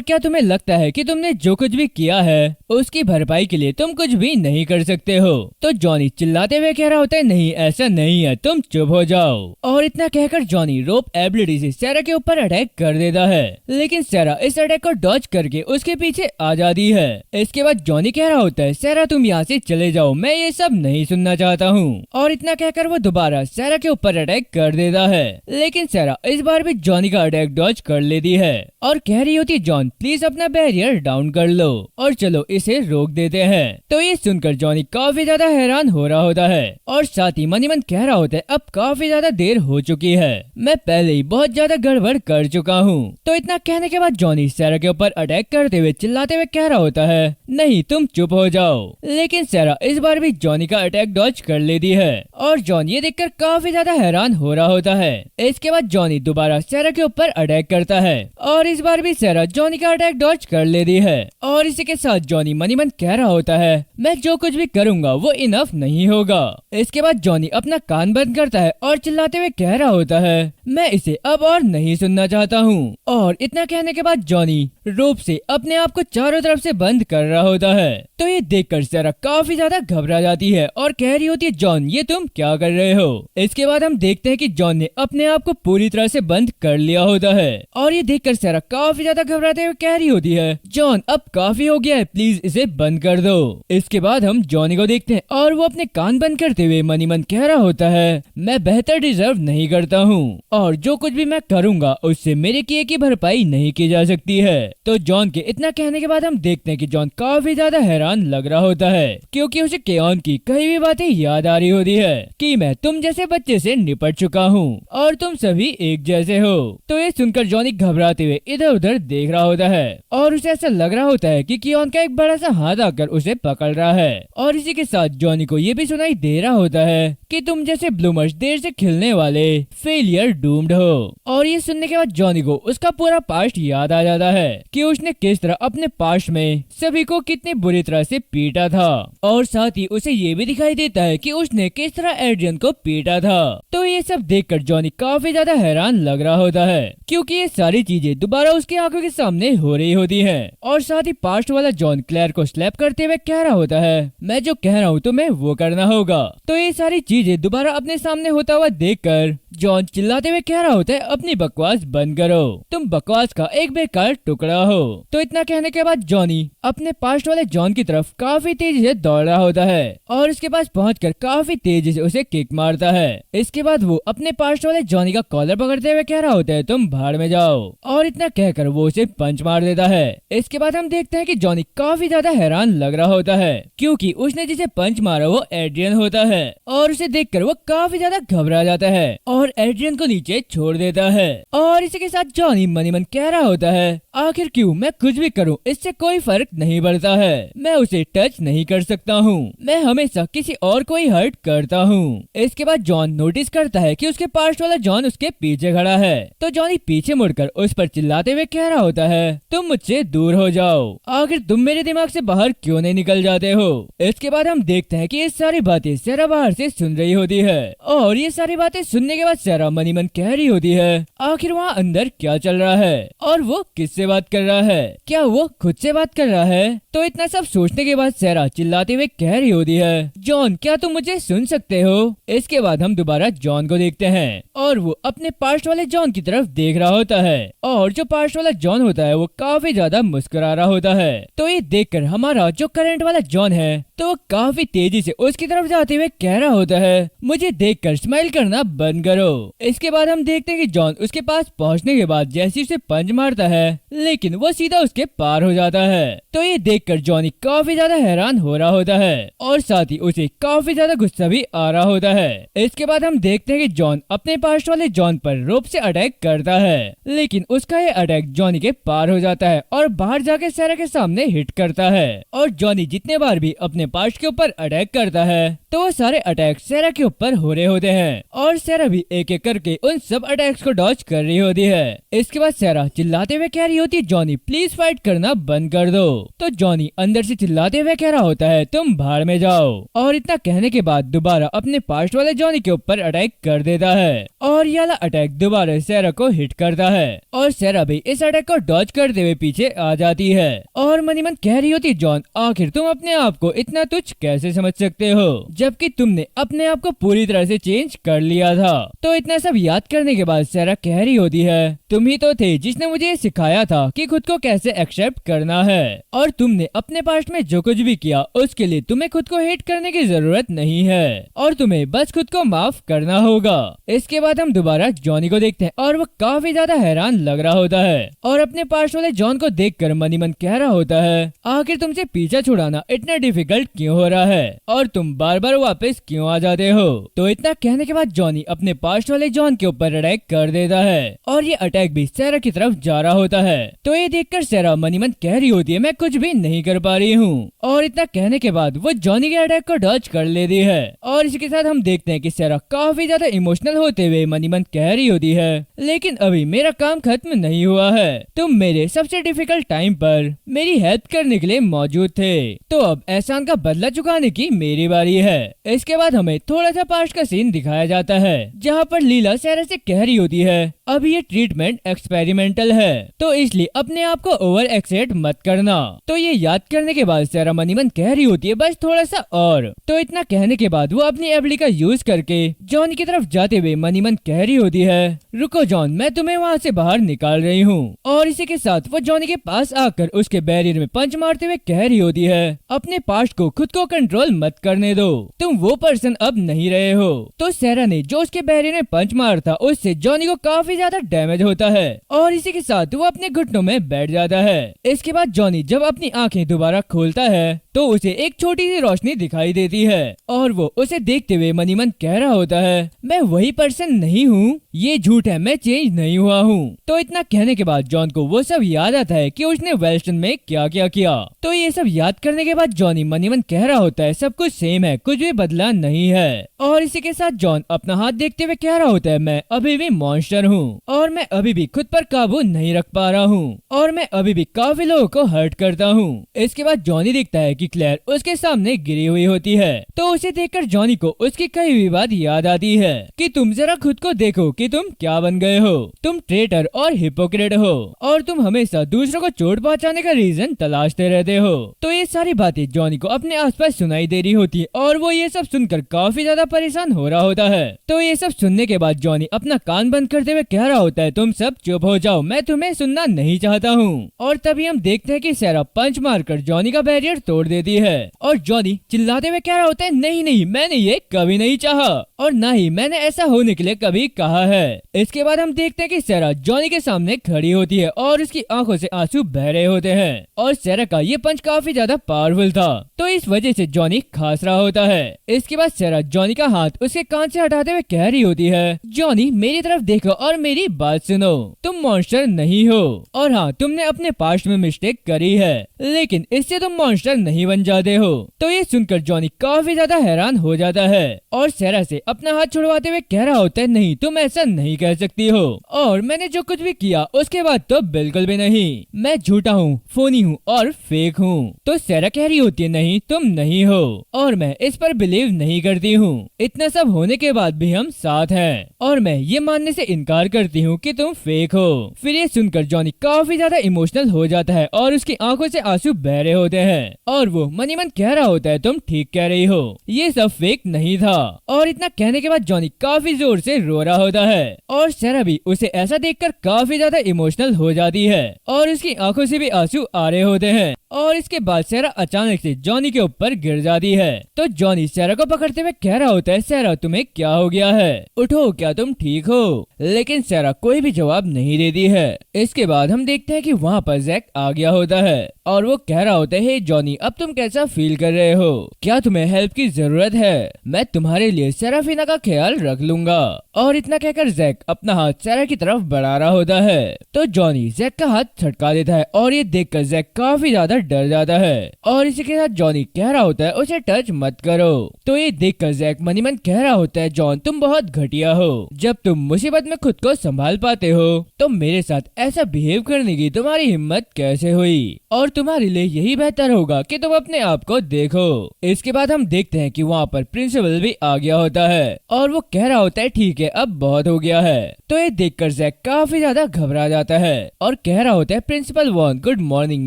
क्या तुम्हें लगता है कि तुमने जो कुछ भी किया है उसकी भरपाई के लिए तुम कुछ भी नहीं कर सकते हो। तो जॉनी चिल्लाते हुए कह रहा होता है, नहीं ऐसा नहीं है, तुम चुप हो जाओ। और इतना कहकर जॉनी रोप एबिलिटी से सैरा के ऊपर अटैक कर देता है, लेकिन सैरा इस अटैक को डॉज करके उसके पीछे आ जाती है। इसके बाद जॉनी कह रहा होता है, सैरा तुम यहाँ से चले जाओ, मैं ये सब नहीं सुनना चाहता हूँ। और इतना कहकर वो दोबारा सैरा के ऊपर अटैक कर देता है, लेकिन सैरा इस बार भी जॉनी का अटैक डॉज कर लेती है और कह रही होती, जॉन प्लीज अपना बैरियर डाउन कर लो और चलो इसे रोक देते हैं। तो ये सुनकर जॉनी काफी ज्यादा हैरान हो रहा होता है और साथ ही मन ही मन कह रहा होता है, अब काफी ज्यादा देर हो चुकी है, मैं पहले ही बहुत ज्यादा गड़बड़ कर चुका हूँ। तो इतना कहने के बाद जॉनी सैरा के ऊपर अटैक करते हुए चिल्लाते हुए कह रहा होता है, नहीं तुम चुप हो जाओ। लेकिन सैरा इस बार भी जॉनी का अटैक डॉज कर लेती है और जॉन ये देखकर काफी ज्यादा हैरान हो रहा होता है। इसके बाद जॉनी दोबारा सैरा के ऊपर अटैक करता है और इस बार भी सैरा जॉनी का अटैक डॉज कर लेती है और इसी के साथ जॉनी मन ही मन कह रहा होता है, मैं जो कुछ भी करूंगा वो इनफ नहीं होगा। इसके बाद जॉनी अपना कान बंद करता है और चिल्लाते हुए कह रहा होता है, मैं इसे अब और नहीं सुनना चाहता हूँ। और इतना कहने के बाद जॉनी रोप से अपने आप को चारों तरफ से बंद कर रहा होता है। तो ये देखकर सैरा काफी ज्यादा घबरा जाती है और कह रही होती है, जॉन ये तुम क्या कर रहे हो। इसके बाद हम देखते हैं कि जॉन ने अपने आप को पूरी तरह से बंद कर लिया होता है और ये देखकर सैरा काफी ज्यादा घबराते हुए कह रही होती है, जॉन अब काफी हो गया है, प्लीज इसे बंद कर दो। इसके बाद हम जॉनी को देखते हैं और वो अपने कान बंद करते हुए मन ही मन कह रहा होता है, मैं बेहतर डिजर्व नहीं करता हूँ और जो कुछ भी मैं करूँगा उससे मेरे किए की भरपाई नहीं की जा सकती है। तो जॉन के इतना कहने के बाद हम देखते हैं कि जॉन काफी ज्यादा हैरान लग रहा होता है क्योंकि उसे केयन की कई भी बातें याद आ रही होती है कि मैं तुम जैसे बच्चे से निपट चुका हूँ और तुम सभी एक जैसे हो। तो ये सुनकर जॉनी घबराते हुए इधर उधर देख रहा होता है और उसे ऐसा लग रहा होता है कि केयन का एक बड़ा सा हाथ आकर उसे पकड़ रहा है और इसी के साथ जॉनी को ये भी सुनाई दे रहा होता है कि तुम जैसे ब्लूमर्स देर से खिलने वाले फेलियर डूम्ड हो। और ये सुनने के बाद जॉनी को उसका पूरा पास्ट याद आ जाता है कि उसने किस तरह अपने पास्ट में सभी को कितनी बुरी तरह से पीटा था और साथ ही उसे ये भी दिखाई देता है कि उसने किस तरह एड्रियन को पीटा था। तो ये सब देखकर जॉनी काफी ज्यादा हैरान लग रहा होता है क्योंकि ये सारी चीजें दोबारा उसकी आंखों के सामने हो रही होती है और साथ ही पास्ट वाला जॉन क्लेयर को स्लैप करते हुए कह रहा होता है, मैं जो कह रहा हूँ तुम्हें वो करना होगा। तो ये सारी चीजें दोबारा अपने सामने होता हुआ देखकर जॉन चिल्लाते हुए कह रहा होता है, अपनी बकवास बंद करो, तुम बकवास का एक बेकार टुकड़ा हो। तो इतना कहने के बाद जॉनी अपने पास्ट वाले जॉन की तरफ काफी तेजी से दौड़ रहा होता है और उसके पास पहुंचकर काफी तेजी से उसे किक मारता है। इसके बाद वो अपने पास्ट वाले जॉनी का कॉलर पकड़ते हुए कह रहा होता है, तुम भाड़ में जाओ, और इतना कहकर वो उसे पंच मार देता है। इसके बाद हम देखते हैं कि जॉनी काफी ज्यादा हैरान लग रहा होता है क्योंकि उसने जिसे पंच मारा वो एड्रियन होता है और उसे देखकर वो काफी ज्यादा घबरा जाता है और एड्रियन को नीचे छोड़ देता है। और इसी के साथ जॉनी मन ही मन कह रहा होता है, आखिर क्यों मैं कुछ भी करूं इससे कोई फर्क नहीं पड़ता है, मैं उसे टच नहीं कर सकता हूं, मैं हमेशा किसी और को ही हर्ट करता हूं। इसके बाद जॉन नोटिस करता है कि उसके पास्ट वाला जॉन उसके पीछे खड़ा है। तो जॉनी पीछे मुड़कर उस पर चिल्लाते हुए कह रहा होता है, तुम मुझसे दूर हो जाओ, आखिर तुम मेरे दिमाग से बाहर क्यों नहीं निकल जाते हो। इसके बाद हम देखते हैं कि ये सारी बातें सैरा बाहर से सुन रही होती है और ये सारी बातें सुनने के बाद सैरा मन ही मन कह रही होती है, आखिर वहाँ अंदर क्या चल रहा है और वो किससे बात कर रहा है, क्या वो खुद से बात कर रहा है। तो इतना सब सोचने के बाद सैरा चिल्लाते हुए कह रही होती है, जॉन क्या तुम मुझे सुन सकते हो? इसके बाद हम दोबारा जॉन को देखते हैं और वो अपने पास्ट वाले जॉन की तरफ देख रहा होता है और जो पास्ट वाला जॉन होता है वो काफी ज्यादा मुस्कुरा रहा होता है। तो ये देखकर हमारा जो करंट वाला जॉन है तो वो काफी तेजी से उसकी तरफ जाते हुए कह रहा होता है, मुझे देखकर स्माइल करना बंद करो। इसके बाद हम देखते हैं कि जॉन उसके पास पहुंचने के बाद जैसे उसे पंच मारता है लेकिन वो सीधा उसके पार हो जाता है। तो ये देखकर जॉनी काफी ज्यादा हैरान हो रहा होता है और साथ ही उसे काफी ज्यादा गुस्सा भी आ रहा होता है। इसके बाद हम देखते हैं कि जॉन अपने पास्ट वाले जॉन पर रोप से अटैक करता है लेकिन उसका ये अटैक जॉनी के पार हो जाता है और बाहर जाके सैरा के सामने हिट करता है। और जॉनी जितने बार भी अपने पास्ट के ऊपर अटैक करता है तो वो सारे अटैक सैरा के ऊपर हो रहे होते हैं और सैरा भी एक एक करके उन सब अटैक्स को डॉज कर रही होती है। इसके बाद सैरा चिल्लाते हुए कह रही होती है, जॉनी प्लीज फाइट करना बंद कर दो। तो जॉनी अंदर से चिल्लाते हुए कह रहा होता है, तुम भाड़ में जाओ। और इतना कहने के बाद दोबारा अपने पास्ट वाले जॉनी के ऊपर अटैक कर देता है और ये वाला अटैक दोबारा सैरा को हिट करता है और सैरा भी इस अटैक को डॉज करते हुए पीछे आ जाती है। और मनी मन कह रही होती, जॉन आखिर तुम अपने आप को इतना तुच्छ कैसे समझ सकते हो जबकि तुमने अपने आप को पूरी तरह से चेंज कर लिया था। तो इतना सब याद करने के बाद सैरा कह रही होती है, तुम ही तो थे जिसने मुझे ये सिखाया था कि खुद को कैसे एक्सेप्ट करना है और तुमने अपने पास्ट में जो कुछ भी किया उसके लिए तुम्हें खुद को हेट करने की जरूरत नहीं है और तुम्हें बस खुद को माफ करना होगा। इसके बाद हम दोबारा जॉनी को देखते हैं और वो काफी ज्यादा हैरान लग रहा होता है और अपने पास्ट वाले जॉन को देखकर मनी मन कह रहा होता है, आखिर तुमसे पीछा छुड़ाना इतना डिफिकल्ट क्यों हो रहा है और तुम बार बार वापस क्यों आ जाते हो। तो इतना कहने के बाद जॉनी अपने पास्ट वाले जॉन के ऊपर अटैक कर देता है और ये अटैक भी सैरा की तरफ जा रहा होता है। तो ये देखकर सैरा मनी मन कह रही होती है, मैं कुछ भी नहीं कर पा रही हूँ। और इतना कहने के बाद वो जॉनी के अटैक को डॉज कर लेती है और इसके साथ हम देखते हैं कि सैरा काफी ज्यादा इमोशनल होते हुए मनी मन कह रही होती है, लेकिन अभी मेरा काम खत्म नहीं हुआ है। तुम मेरे सबसे डिफिकल्ट टाइम पर मेरी हेल्प करने के लिए मौजूद थे, तो अब एहसान का बदला चुकाने की मेरी बारी है। इसके बाद हमें थोड़ा सा पास्ट का सीन दिखाया जाता है जहाँ पर लीला सैरा से कह रही होती है, अब ये ट्रीटमेंट एक्सपेरिमेंटल है तो इसलिए अपने आप को ओवर एक्साइट मत करना। तो ये याद करने के बाद सैरा मनी मन कह रही होती है, बस थोड़ा सा और। तो इतना कहने के बाद वो अपनी एबिलिटी का यूज करके जॉन की तरफ जाते हुए मनी मन कह रही होती है, रुको जॉन मैं तुम्हें वहाँ से बाहर निकाल रही हूँ। और इसी के साथ वो जॉनी के पास आकर उसके बैरियर में पंच मारते हुए कह रही होती है, अपने पास्ट को खुद को कंट्रोल मत करने दो, तुम वो पर्सन अब नहीं रहे हो। तो सैरा ने जो उसके बैरियर में पंच मारा था उससे जॉनी को काफी ज्यादा डैमेज होता है और इसी के साथ वो अपने घुटनों में बैठ जाता है। इसके बाद जॉनी जब अपनी आंखें दोबारा खोलता है तो उसे एक छोटी सी रोशनी दिखाई देती है और वो उसे देखते हुए मनी मन कह रहा होता है, मैं वही पर्सन नहीं हूँ, ये झूठ है, मैं चेंज नहीं हुआ हूँ। तो इतना कहने के बाद जॉन को वो सब याद आता है कि उसने वेल्स्टन में क्या क्या किया। तो ये सब याद करने के बाद जॉनी मनी मन कह रहा होता है, सब कुछ सेम है, कुछ भी बदला नहीं है। और इसी के साथ जॉन अपना हाथ देखते हुए कह रहा होता है, मैं अभी भी मॉन्स्टर हूँ और मैं अभी भी खुद पर काबू नहीं रख पा रहा हूँ और मैं अभी भी काफी लोगों को हर्ट करता हूँ। इसके बाद जॉनी देखता है कि क्लेयर उसके सामने गिरी हुई होती है तो उसे देखकर जॉनी को उसकी कही हुई बात याद आती है कि तुम जरा खुद को देखो कि तुम क्या बन गए हो, तुम ट्रेटर और हिपोक्रेट हो और तुम हमेशा दूसरों को चोट पहुंचाने का रीजन तलाशते रहते हो। तो ये सारी बातें जॉनी को अपने आसपास सुनाई दे रही होती है और वो ये सब सुनकर काफी ज्यादा परेशान हो रहा होता है। तो ये सब सुनने के बाद जॉनी अपना कान बंद करते हुए कह रहा होता है, तुम सब चुप हो जाओ, मैं तुम्हें सुनना नहीं चाहता हूँ। और तभी हम देखते हैं कि सैरा पंच मारकर जॉनी का बैरियर तोड़ देती है और जॉनी चिल्लाते हुए कह रहा होता है, नहीं नहीं मैंने ये कभी नहीं चाहा और ना ही मैंने ऐसा होने के लिए कभी कहा है। इसके बाद हम देखते हैं कि सैरा जॉनी के सामने खड़ी होती है और उसकी आंखों से आंसू बह रहे होते हैं और सैरा का ये पंच काफी ज्यादा पावरफुल था तो इस वजह से जॉनी खांस रहा होता है। इसके बाद सैरा जॉनी का हाथ उसके कान से हटाते हुए कह रही होती है, जॉनी मेरी तरफ देखो और मेरी बात सुनो, तुम मॉन्स्टर नहीं हो और हाँ तुमने अपने पास्ट में मिस्टेक करी है लेकिन इससे तुम मॉन्स्टर नहीं बन जाते हो। तो ये सुनकर जॉनी काफी ज्यादा हैरान हो जाता है और सैरा से अपना हाथ छुड़वाते हुए कह रहा होता है, नहीं तुम ऐसा नहीं कह सकती हो, और मैंने जो कुछ भी किया उसके बाद तो बिल्कुल भी नहीं, मैं झूठा हूँ, फोनी हूँ और फेक हूँ। तो सैरा कह रही होती है, नहीं तुम नहीं हो, और मैं इस पर बिलीव नहीं करती हूँ। इतना सब होने के बाद भी हम साथ हैं, और मैं ये मानने से इनकार करती हूँ कि तुम फेक हो। फिर ये सुनकर जॉनी काफी ज्यादा इमोशनल हो जाता है और उसकी आंखों से आंसू बह रहे होते हैं, और वो मन ही मन कह रहा होता है, तुम ठीक कह रही हो, ये सब फेक नहीं था। और इतना कहने के बाद जॉनी काफी जोर से रो रहा होता है, और सैरा भी उसे ऐसा देखकर काफी ज्यादा इमोशनल हो जाती है, और उसकी आंखों से भी आंसू आ रहे होते हैं। और इसके बाद सैरा अचानक से जॉनी के ऊपर गिर जाती है। तो जॉनी सैरा को पकड़ते हुए कह रहा होता है, सैरा तुम्हें क्या हो गया है, उठो, क्या तुम ठीक हो? लेकिन सैरा कोई भी जवाब नहीं देती है। इसके बाद हम देखते हैं कि वहाँ पर जैक आ गया होता है, और वो कह रहा होता है, हे जॉनी अब तुम कैसा फील कर रहे हो, क्या तुम्हें हेल्प की जरूरत है? मैं तुम्हारे लिए सेराफिना का ख्याल रख लूंगा। और इतना कहकर जैक अपना हाथ सैरा की तरफ बढ़ा रहा होता है। तो जॉनी जैक का हाथ छटका देता है, और ये देखकर जैक काफी ज्यादा डर जाता है, और इसी के साथ जॉनी कह रहा होता है, उसे टच मत करो। तो ये देखकर जैक मन ही मन कह रहा होता है, जॉन तुम बहुत घटिया हो, जब तुम मुसीबत में खुद को संभाल पाते हो तो मेरे साथ ऐसा बिहेव करने की तुम्हारी हिम्मत कैसे हुई? और तुम्हारे लिए यही बेहतर होगा कि तुम अपने आप को देखो। इसके बाद हम देखते हैं कि वहाँ पर प्रिंसिपल भी आ गया होता है, और वो कह रहा होता है, ठीक है अब बहुत हो गया है। तो ये देखकर जैक काफी ज्यादा घबरा जाता है, और कह रहा होता है, प्रिंसिपल वॉन गुड मॉर्निंग,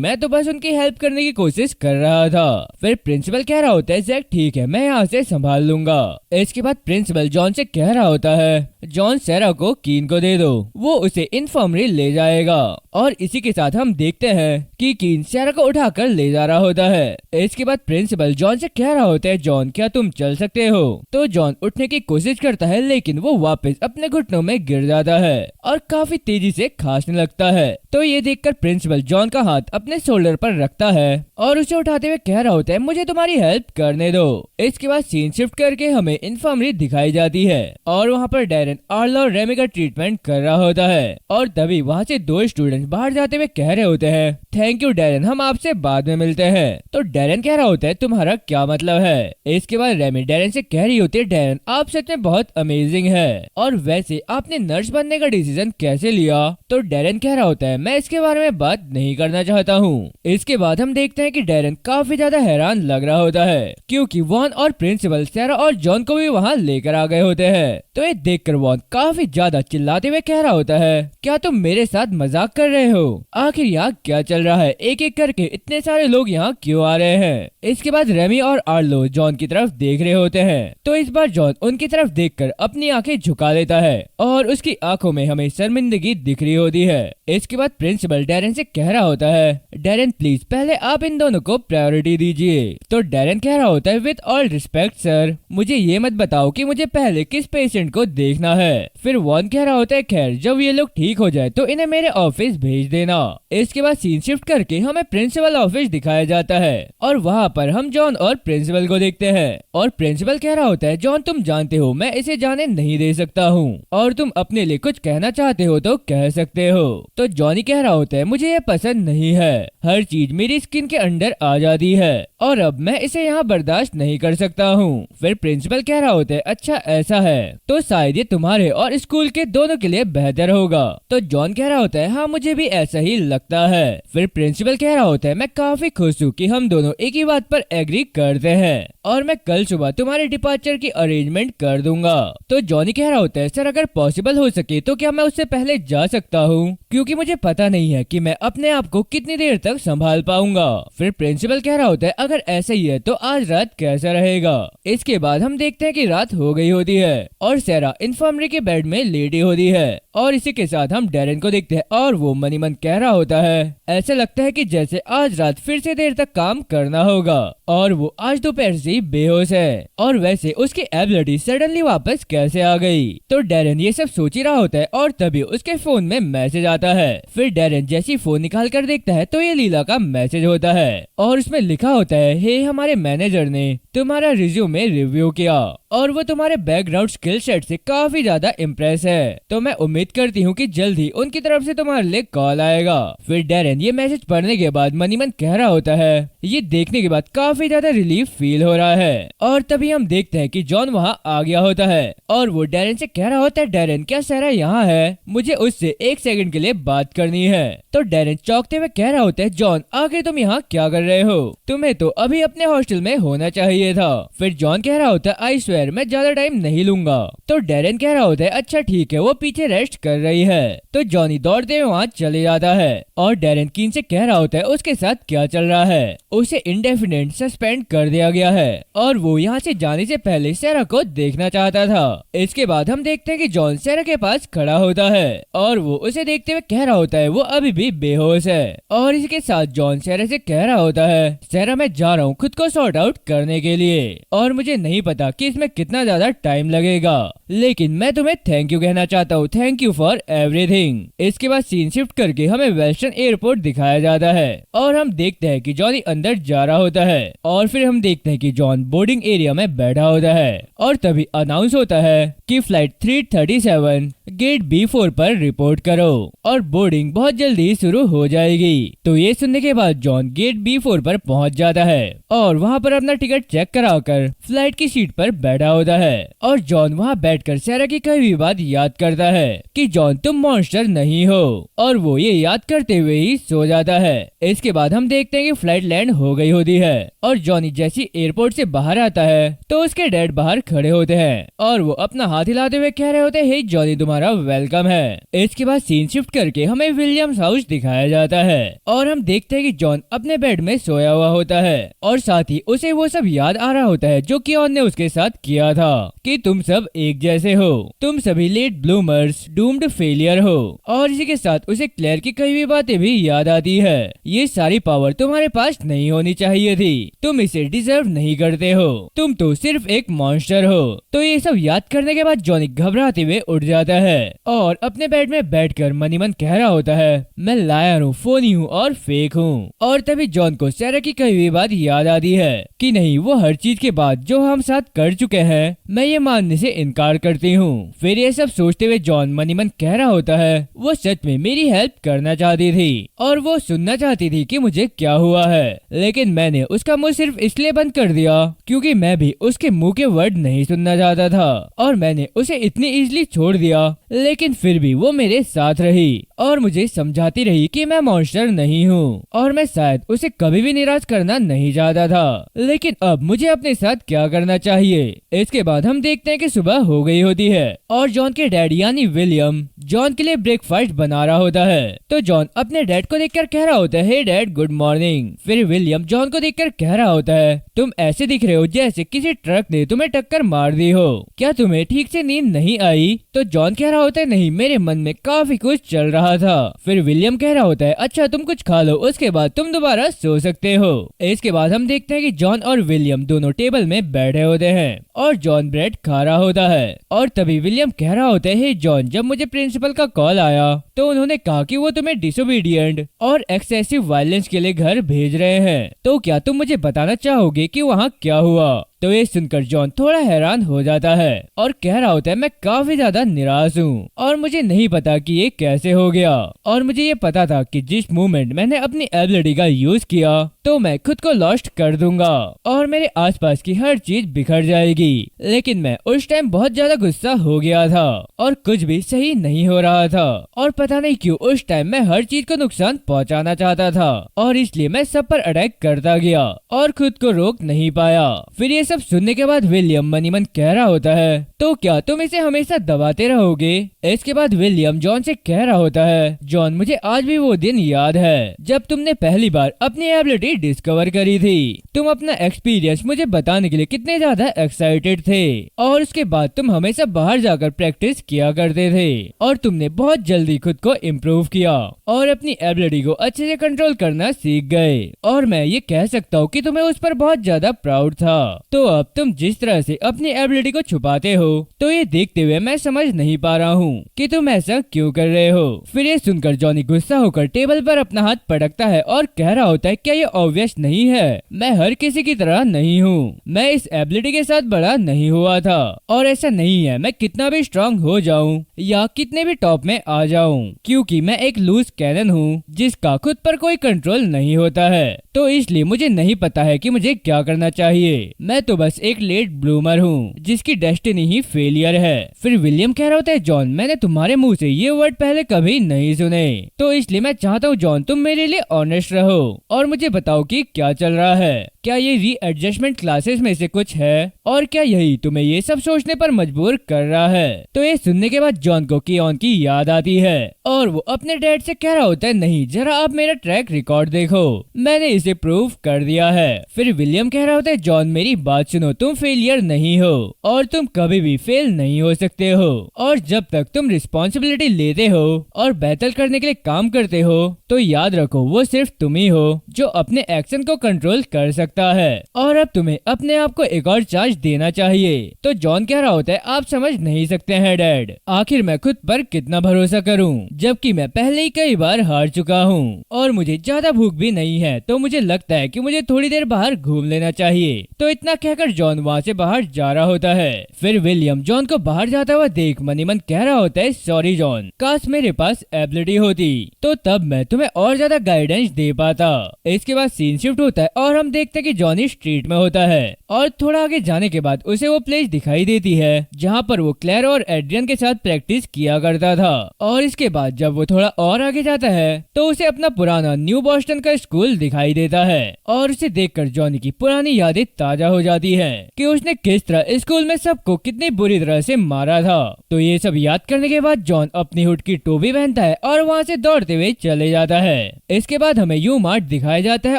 मैं तो बस उनकी हेल्प करने की कोशिश कर रहा था। फिर प्रिंसिपल कह रहा होता है, जैक ठीक है मैं यहाँ से संभाल लूंगा। इसके बाद प्रिंसिपल जॉन से कह रहा होता है, जॉन सैरा को कीन को दे दो, वो उसे इन्फर्मरी ले जाएगा। और इसी के साथ हम देखते हैं कि कीन सैरा को उठाकर ले जा रहा होता है। इसके बाद प्रिंसिपल जॉन से कह रहा होता है, जॉन क्या तुम चल सकते हो? तो जॉन उठने की कोशिश करता है, लेकिन वो वापस अपने घुटनों में गिर जाता है और काफी तेजी से खांसने लगता है। तो ये देखकर प्रिंसिपल जॉन का हाथ अपने शोल्डर पर रखता है और उसे उठाते हुए कह रहा होता है, मुझे तुम्हारी हेल्प करने दो। इसके बाद सीन शिफ्ट करके हमें इन्फर्मरी दिखाई जाती है, और वहाँ पर डैरन आर्लो और रेमी का ट्रीटमेंट कर रहा होता है। और तभी वहाँ से दो स्टूडेंट्स बाहर जाते हुए कह रहे होते हैं, थैंक यू डैरन, हम आपसे बाद में मिलते हैं। तो डैरन कह रहा होता है, तुम्हारा क्या मतलब है? इसके बाद रेमी डैरन से कह रही होती है, डैरन आप सच में बहुत अमेजिंग है, और वैसे आपने नर्स बनने का डिसीजन कैसे लिया? तो डैरन कह रहा होता है, मैं इसके बारे में बात नहीं करना चाहता हूँ। इसके बाद हम देखते हैं कि डैरन काफी ज्यादा हैरान लग रहा होता है, क्योंकि वॉन और प्रिंसिपल सैरा और जॉन को भी वहाँ लेकर आ गए होते हैं। तो ये देखकर वॉन काफी ज्यादा चिल्लाते हुए कह रहा होता है, क्या तुम मेरे साथ मजाक कर रहे हो? आखिर यहाँ क्या चल रहा है? एक एक करके इतने सारे लोग यहाँ क्यों आ रहे हैं? इसके बाद रेमी और आर्लो जॉन की तरफ देख रहे होते हैं। तो इस बार जॉन उनकी तरफ देखकर अपनी आंखें झुका लेता है, और उसकी आंखों में हमें शर्मिंदगी दिख रही होती है। इसके बाद प्रिंसिपल डैरन से कह रहा होता है, डैरन प्लीज पहले आप इन दोनों को प्रायोरिटी दीजिए। तो डैरन कह रहा होता है, विद ऑल रिस्पेक्ट सर, मुझे ये मत बताओ कि मुझे पहले किस पेशेंट को देखना है। फिर वॉन कह रहा होता है, खैर जब ये लोग ठीक हो जाए तो इन्हें मेरे ऑफिस भेज देना। इसके बाद सीन शिफ्ट करके हमें प्रिंसिपल ऑफिस दिखाया जाता है, और वहाँ पर हम जॉन और प्रिंसिपल को देखते हैं। और प्रिंसिपल कह रहा होता है, जॉन तुम जानते हो मैं इसे जाने नहीं दे सकता हूँ, और तुम अपने लिए कुछ कहना चाहते हो तो कह सकते हो। तो जॉनी कह रहा होता है, मुझे ये पसंद नहीं है, हर चीज मेरी स्किन के अंडर आ जाती है, और अब मैं इसे यहाँ बर्दाश्त नहीं कर सकता हूँ। फिर प्रिंसिपल कह रहा होता है, अच्छा ऐसा है, तो शायद ये तुम्हारे और स्कूल के दोनों के लिए बेहतर होगा। तो जॉन कह रहा होता है, हाँ मुझे भी ऐसा ही लगता है। फिर प्रिंसिपल कह रहा होता है, मैं काफी खुश हूँ कि हम दोनों एक ही बात पर एग्री करते हैं, और मैं कल सुबह तुम्हारे डिपार्चर की अरेंजमेंट कर दूंगा। तो जॉनी कह रहा होता है, सर अगर पॉसिबल हो सके तो क्या मैं उससे पहले जा सकता हूँ, क्योंकि मुझे पता नहीं है कि मैं अपने आप को कितनी देर तक संभाल पाऊंगा। फिर प्रिंसिपल कह रहा होता है, अगर ऐसा ही है तो आज रात कैसा रहेगा? इसके बाद हम देखते हैं कि रात हो गई होती है, और सैरा इन्फर्मरी के बेड में लेटी होती है, और इसी के साथ हम डैरन को देखते हैं, और वो मनी मन कह रहा होता है, ऐसा लगता है कि जैसे आज रात फिर से देर तक काम करना होगा, और वो आज दोपहर से ही बेहोश है, और वैसे उसकी एबिलिटी सडनली वापस कैसे आ गई? तो डैरन ये सब सोच ही रहा होता है, और तभी उसके फोन में मैसेज आता है। फिर डैरन जैसी फोन निकाल कर देखता है तो ये लीला का मैसेज होता है, और उसमें लिखा होता है, हे हमारे मैनेजर ने तुम्हारा रिज्यूमे रिव्यू किया, और वो तुम्हारे बैकग्राउंड स्किल सेट से काफी ज्यादा इम्प्रेस है, तो मैं उम्मीद करती हूँ कि जल्द ही उनकी तरफ से तुम्हारे लिए कॉल आएगा। फिर डैरन ये मैसेज पढ़ने के बाद मनी मन कह रहा होता है, ये देखने के बाद काफी ज्यादा रिलीफ फील हो रहा है। और तभी हम देखते हैं कि जॉन वहाँ आ गया होता है और वो डैरेन से कह रहा होता है, डैरेन क्या सारा यहाँ है, मुझे उससे 1 सेकंड के लिए बात करनी है। तो डैरेन चौंकते हुए कह रहा होता है, जॉन आखिर तुम यहाँ क्या कर रहे हो, तुम्हें तो अभी अपने हॉस्टल में होना चाहिए था। फिर जॉन कह रहा होता है, आई स्वेयर मैं ज्यादा टाइम नहीं लूंगा। तो डैरेन कह रहा होता है, अच्छा ठीक है, वो पीछे रेस्ट कर रही है। तो जॉनी दौड़ते हुए वहाँ चले जाता है और डैरेन कीन से कह रहा होता है उसके साथ क्या चल रहा है, उसे इंडेफिनेट सस्पेंड कर दिया गया है और वो यहाँ से जाने से पहले सेरा को देखना चाहता था। इसके बाद हम देखते हैं कि जॉन सेरा के पास खड़ा होता है और वो उसे देखते हुए कह रहा होता है वो अभी भी बेहोश है। और इसके साथ जॉन सेरा से कह रहा होता है, सेरा मैं जा रहा हूँ खुद को सॉर्ट आउट करने के लिए और मुझे नहीं पता कि इसमें कितना ज्यादा टाइम लगेगा, लेकिन मैं तुम्हें थैंक यू कहना चाहता हूँ, थैंक यू फॉर एवरीथिंग। इसके बाद सीन शिफ्ट करके हमें वेस्टर्न एयरपोर्ट दिखाया जाता है और हम देखते हैं कि जॉनी अंदर जा रहा होता है और फिर हम देखते हैं कि जॉन बोर्डिंग एरिया में बैठा होता है और तभी अनाउंस होता है कि फ्लाइट 337 गेट B4 पर रिपोर्ट करो और बोर्डिंग बहुत जल्दी शुरू हो जाएगी। तो ये सुनने के बाद जॉन गेट B4 पर पहुंच जाता है और वहां पर अपना टिकट चेक कराकर फ्लाइट की सीट पर बैठा होता है और जॉन वहां बैठकर सेरा की कही हुई बात याद करता है कि जॉन तुम मॉन्स्टर नहीं हो और वो ये याद करते हुए ही सो जाता है। इसके बाद हम देखते हैं कि फ्लाइट लैंड हो गई होती है और जॉनी जैसी एयरपोर्ट से बाहर आता है तो उसके डैड बाहर खड़े होते हैं और वो अपना हाथ हिलाते हुए कह रहे होते हैं, हे जॉनी तुम्हारा वेलकम है। इसके बाद सीन शिफ्ट करके हमें विलियम्स हाउस दिखाया जाता है और हम देखते हैं कि जॉन अपने बेड में सोया हुआ होता है और साथ ही उसे वो सब याद आ रहा होता है जो कियोन ने उसके साथ किया था कि तुम सब एक जैसे हो, तुम सभी लेट ब्लूमर्स डूम्ड फेलियर हो। और इसी के साथ उसे क्लेयर की कही हुई बातें भी याद आती है, ये सारी पावर तुम्हारे पास नहीं होनी चाहिए थी, तुम इसे डिजर्व नहीं करते हो, तुम तो सिर्फ एक मॉन्स्टर हो। तो ये सब याद करने के बाद जॉनी घबराते हुए उठ जाता है और अपने बेड में बैठकर मनी मन कह रहा होता है, मैं लायर हूँ, फोनी हूँ और फेक हूँ। और तभी जॉन को सेरा की कही हुई बात याद आती है कि नहीं, वो हर चीज के बाद जो हम साथ कर चुके हैं मैं ये मानने से इनकार करती हूँ। फिर ये सब सोचते हुए जॉन मनी मन कह रहा होता है, वो सच में मेरी हेल्प करना चाहती थी और वो सुनना चाहती थी कि मुझे क्या हुआ है, लेकिन मैंने उसका मुंह सिर्फ इसलिए बंद कर दिया क्योंकि मैं भी उसके मुंह के वर्ड नहीं सुनना चाहता था और मैंने उसे इतनी इजीली छोड़ दिया, लेकिन फिर भी वो मेरे साथ रही और मुझे समझाती रही कि मैं मॉन्स्टर नहीं हूँ और मैं शायद उसे कभी भी निराश करना नहीं चाहता था, लेकिन अब मुझे अपने साथ क्या करना चाहिए। इसके बाद हम देखते हैं कि सुबह हो गई होती है और जॉन के डैड यानी विलियम जॉन के लिए ब्रेकफास्ट बना रहा होता है। तो जॉन अपने डैड को देखकर कह रहा होता है, हे डैड गुड मॉर्निंग। फिर विलियम जॉन को देखकर कह रहा होता है, तुम ऐसे दिख रहे हो जैसे किसी ट्रक ने तुम्हें टक्कर मार दी हो, क्या तुम्हें ठीक से नींद नहीं आई? तो जॉन कह रहा होता है, नहीं, मेरे मन में काफी कुछ चल रहा था। फिर विलियम कह रहा होता है, अच्छा तुम कुछ खा लो, उसके बाद तुम दोबारा सो सकते हो। इसके बाद हम देखते हैं कि जॉन और विलियम दोनों टेबल में बैठे होते हैं और जॉन ब्रेड खा रहा होता है और तभी विलियम कह रहा होता है, हे जॉन, जब मुझे प्रिंसिपल का कॉल आया तो उन्होंने कहा कि वो तुम्हें डिसोबीडिएंट और एक्सेसिव वायलेंस के लिए घर भेज रहे हैं, तो क्या तुम मुझे बताना चाहोगे कि वहाँ क्या हुआ? तो ये सुनकर जॉन थोड़ा हैरान हो जाता है और कह रहा होता है, मैं काफी ज्यादा निराश हूँ और मुझे नहीं पता कि ये कैसे हो गया और मुझे ये पता था कि जिस मोमेंट मैंने अपनी एबिलिटी का यूज किया तो मैं खुद को लॉस्ट कर दूंगा और मेरे आसपास की हर चीज बिखर जाएगी, लेकिन मैं उस टाइम बहुत ज्यादा गुस्सा हो गया था और कुछ भी सही नहीं हो रहा था और पता नहीं क्यों उस टाइम मैं हर चीज को नुकसान पहुंचाना चाहता था और इसलिए मैं सब पर अटैक करता गया और खुद को रोक नहीं पाया। फिर ये सब सुनने के बाद विलियम मनी मन कह रहा होता है, तो क्या तुम इसे हमेशा दबाते रहोगे? इसके बाद विलियम जॉन से कह रहा होता है, जॉन, मुझे आज भी वो दिन याद है जब तुमने पहली बार अपनी एबिलिटी डिस्कवर करी थी। तुम अपना एक्सपीरियंस मुझे बताने के लिए कितने ज्यादा एक्साइटेड थे और उसके बाद तुम हमेशा बाहर जाकर प्रैक्टिस किया करते थे और तुमने बहुत जल्दी खुद को इम्प्रूव किया और अपनी एबिलिटी को अच्छे से कंट्रोल करना सीख गए और मैं ये कह सकता हूँ कि तुम्हें उस पर बहुत ज्यादा प्राउड था। तो अब तुम जिस तरह से अपनी एबिलिटी को छुपाते हो तो ये देखते हुए मैं समझ नहीं पा रहा हूँ कि तुम ऐसा क्यों कर रहे हो। फिर ये सुनकर जॉनी गुस्सा होकर टेबल पर अपना हाथ पटकता है और कह रहा होता है, क्या ये ऑब्वियस नहीं है। मैं हर किसी की तरह नहीं हूँ। मैं इस एबिलिटी के साथ बड़ा नहीं हुआ था और ऐसा नहीं है मैं कितना भी स्ट्रांग हो जाऊं या कितने भी टॉप में आ जाऊं, क्योंकि मैं एक लूज कैनन हूँ जिसका खुद पर कोई कंट्रोल नहीं होता है। तो इसलिए मुझे नहीं पता है कि मुझे क्या करना चाहिए। मैं तो बस एक लेट ब्लूमर हूँ जिसकी डेस्टिनी ही फेलियर है। फिर विलियम कह रहा होता है, जॉन मैंने तुम्हारे मुंह से ये वर्ड पहले कभी नहीं सुने, तो इसलिए मैं चाहता हूँ जॉन तुम मेरे लिए ऑनेस्ट रहो और मुझे बताओ कि क्या चल रहा है। क्या ये रीएडजस्टमेंट क्लासेस में से कुछ है और क्या यही तुम्हें ये सब सोचने पर मजबूर कर रहा है। तो ये सुनने के बाद जॉन को कियोन की याद आती है और वो अपने डैड से कह रहा होता है, नहीं जरा आप मेरा ट्रैक रिकॉर्ड देखो, मैंने इसे प्रूव कर दिया है। फिर विलियम कह रहा होता है, जॉन मेरी बात सुनो, तुम फेलियर नहीं हो और तुम कभी भी फेल नहीं हो सकते हो और जब तक तुम रिस्पॉन्सिबिलिटी लेते हो और बेहतर करने के लिए काम करते हो तो याद रखो वो सिर्फ तुम ही हो जो अपने एक्शन को कंट्रोल कर सकता है और अब तुम्हें अपने आप को एक और चांस देना चाहिए। तो जॉन कह रहा होता है, आप समझ नहीं सकते हैं डैड, आखिर मैं खुद पर कितना भरोसा करूं जबकि मैं पहले ही कई बार हार चुका हूं और मुझे ज्यादा भूख भी नहीं है, तो मुझे लगता है कि मुझे थोड़ी देर बाहर घूम लेना चाहिए। तो इतना कहकर जॉन वहाँ से बाहर जा रहा होता है। फिर विलियम जॉन को बाहर जाता हुआ देख मन ही मन कह रहा होता है, सॉरी जॉन, काश मेरे पास एबिलिटी होती तो तब मैं तुम्हें और ज्यादा गाइडेंस दे पाता। इसके बाद सीन शिफ्ट होता है और हम देखते हैं कि जॉनी स्ट्रीट में होता है और थोड़ा आगे जाने के बाद उसे वो प्लेस दिखाई देती है जहाँ पर वो क्लेयर और एड्रियन के साथ प्रैक्टिस किया करता था। और इसके बाद जब वो थोड़ा और आगे जाता है तो उसे अपना पुराना न्यू बॉस्टन का स्कूल दिखाई देता है और उसे देखकर जॉनी की पुरानी यादें ताजा हो जाती है कि उसने किस तरह स्कूल में सबको कितनी बुरी तरह से मारा था। तो ये सब याद करने के बाद जॉन अपनी हुड की टोपी पहनता है और वहाँ से दौड़ते हुए चले जाता है। इसके बाद हमें यू मार्ट दिखाया जाता है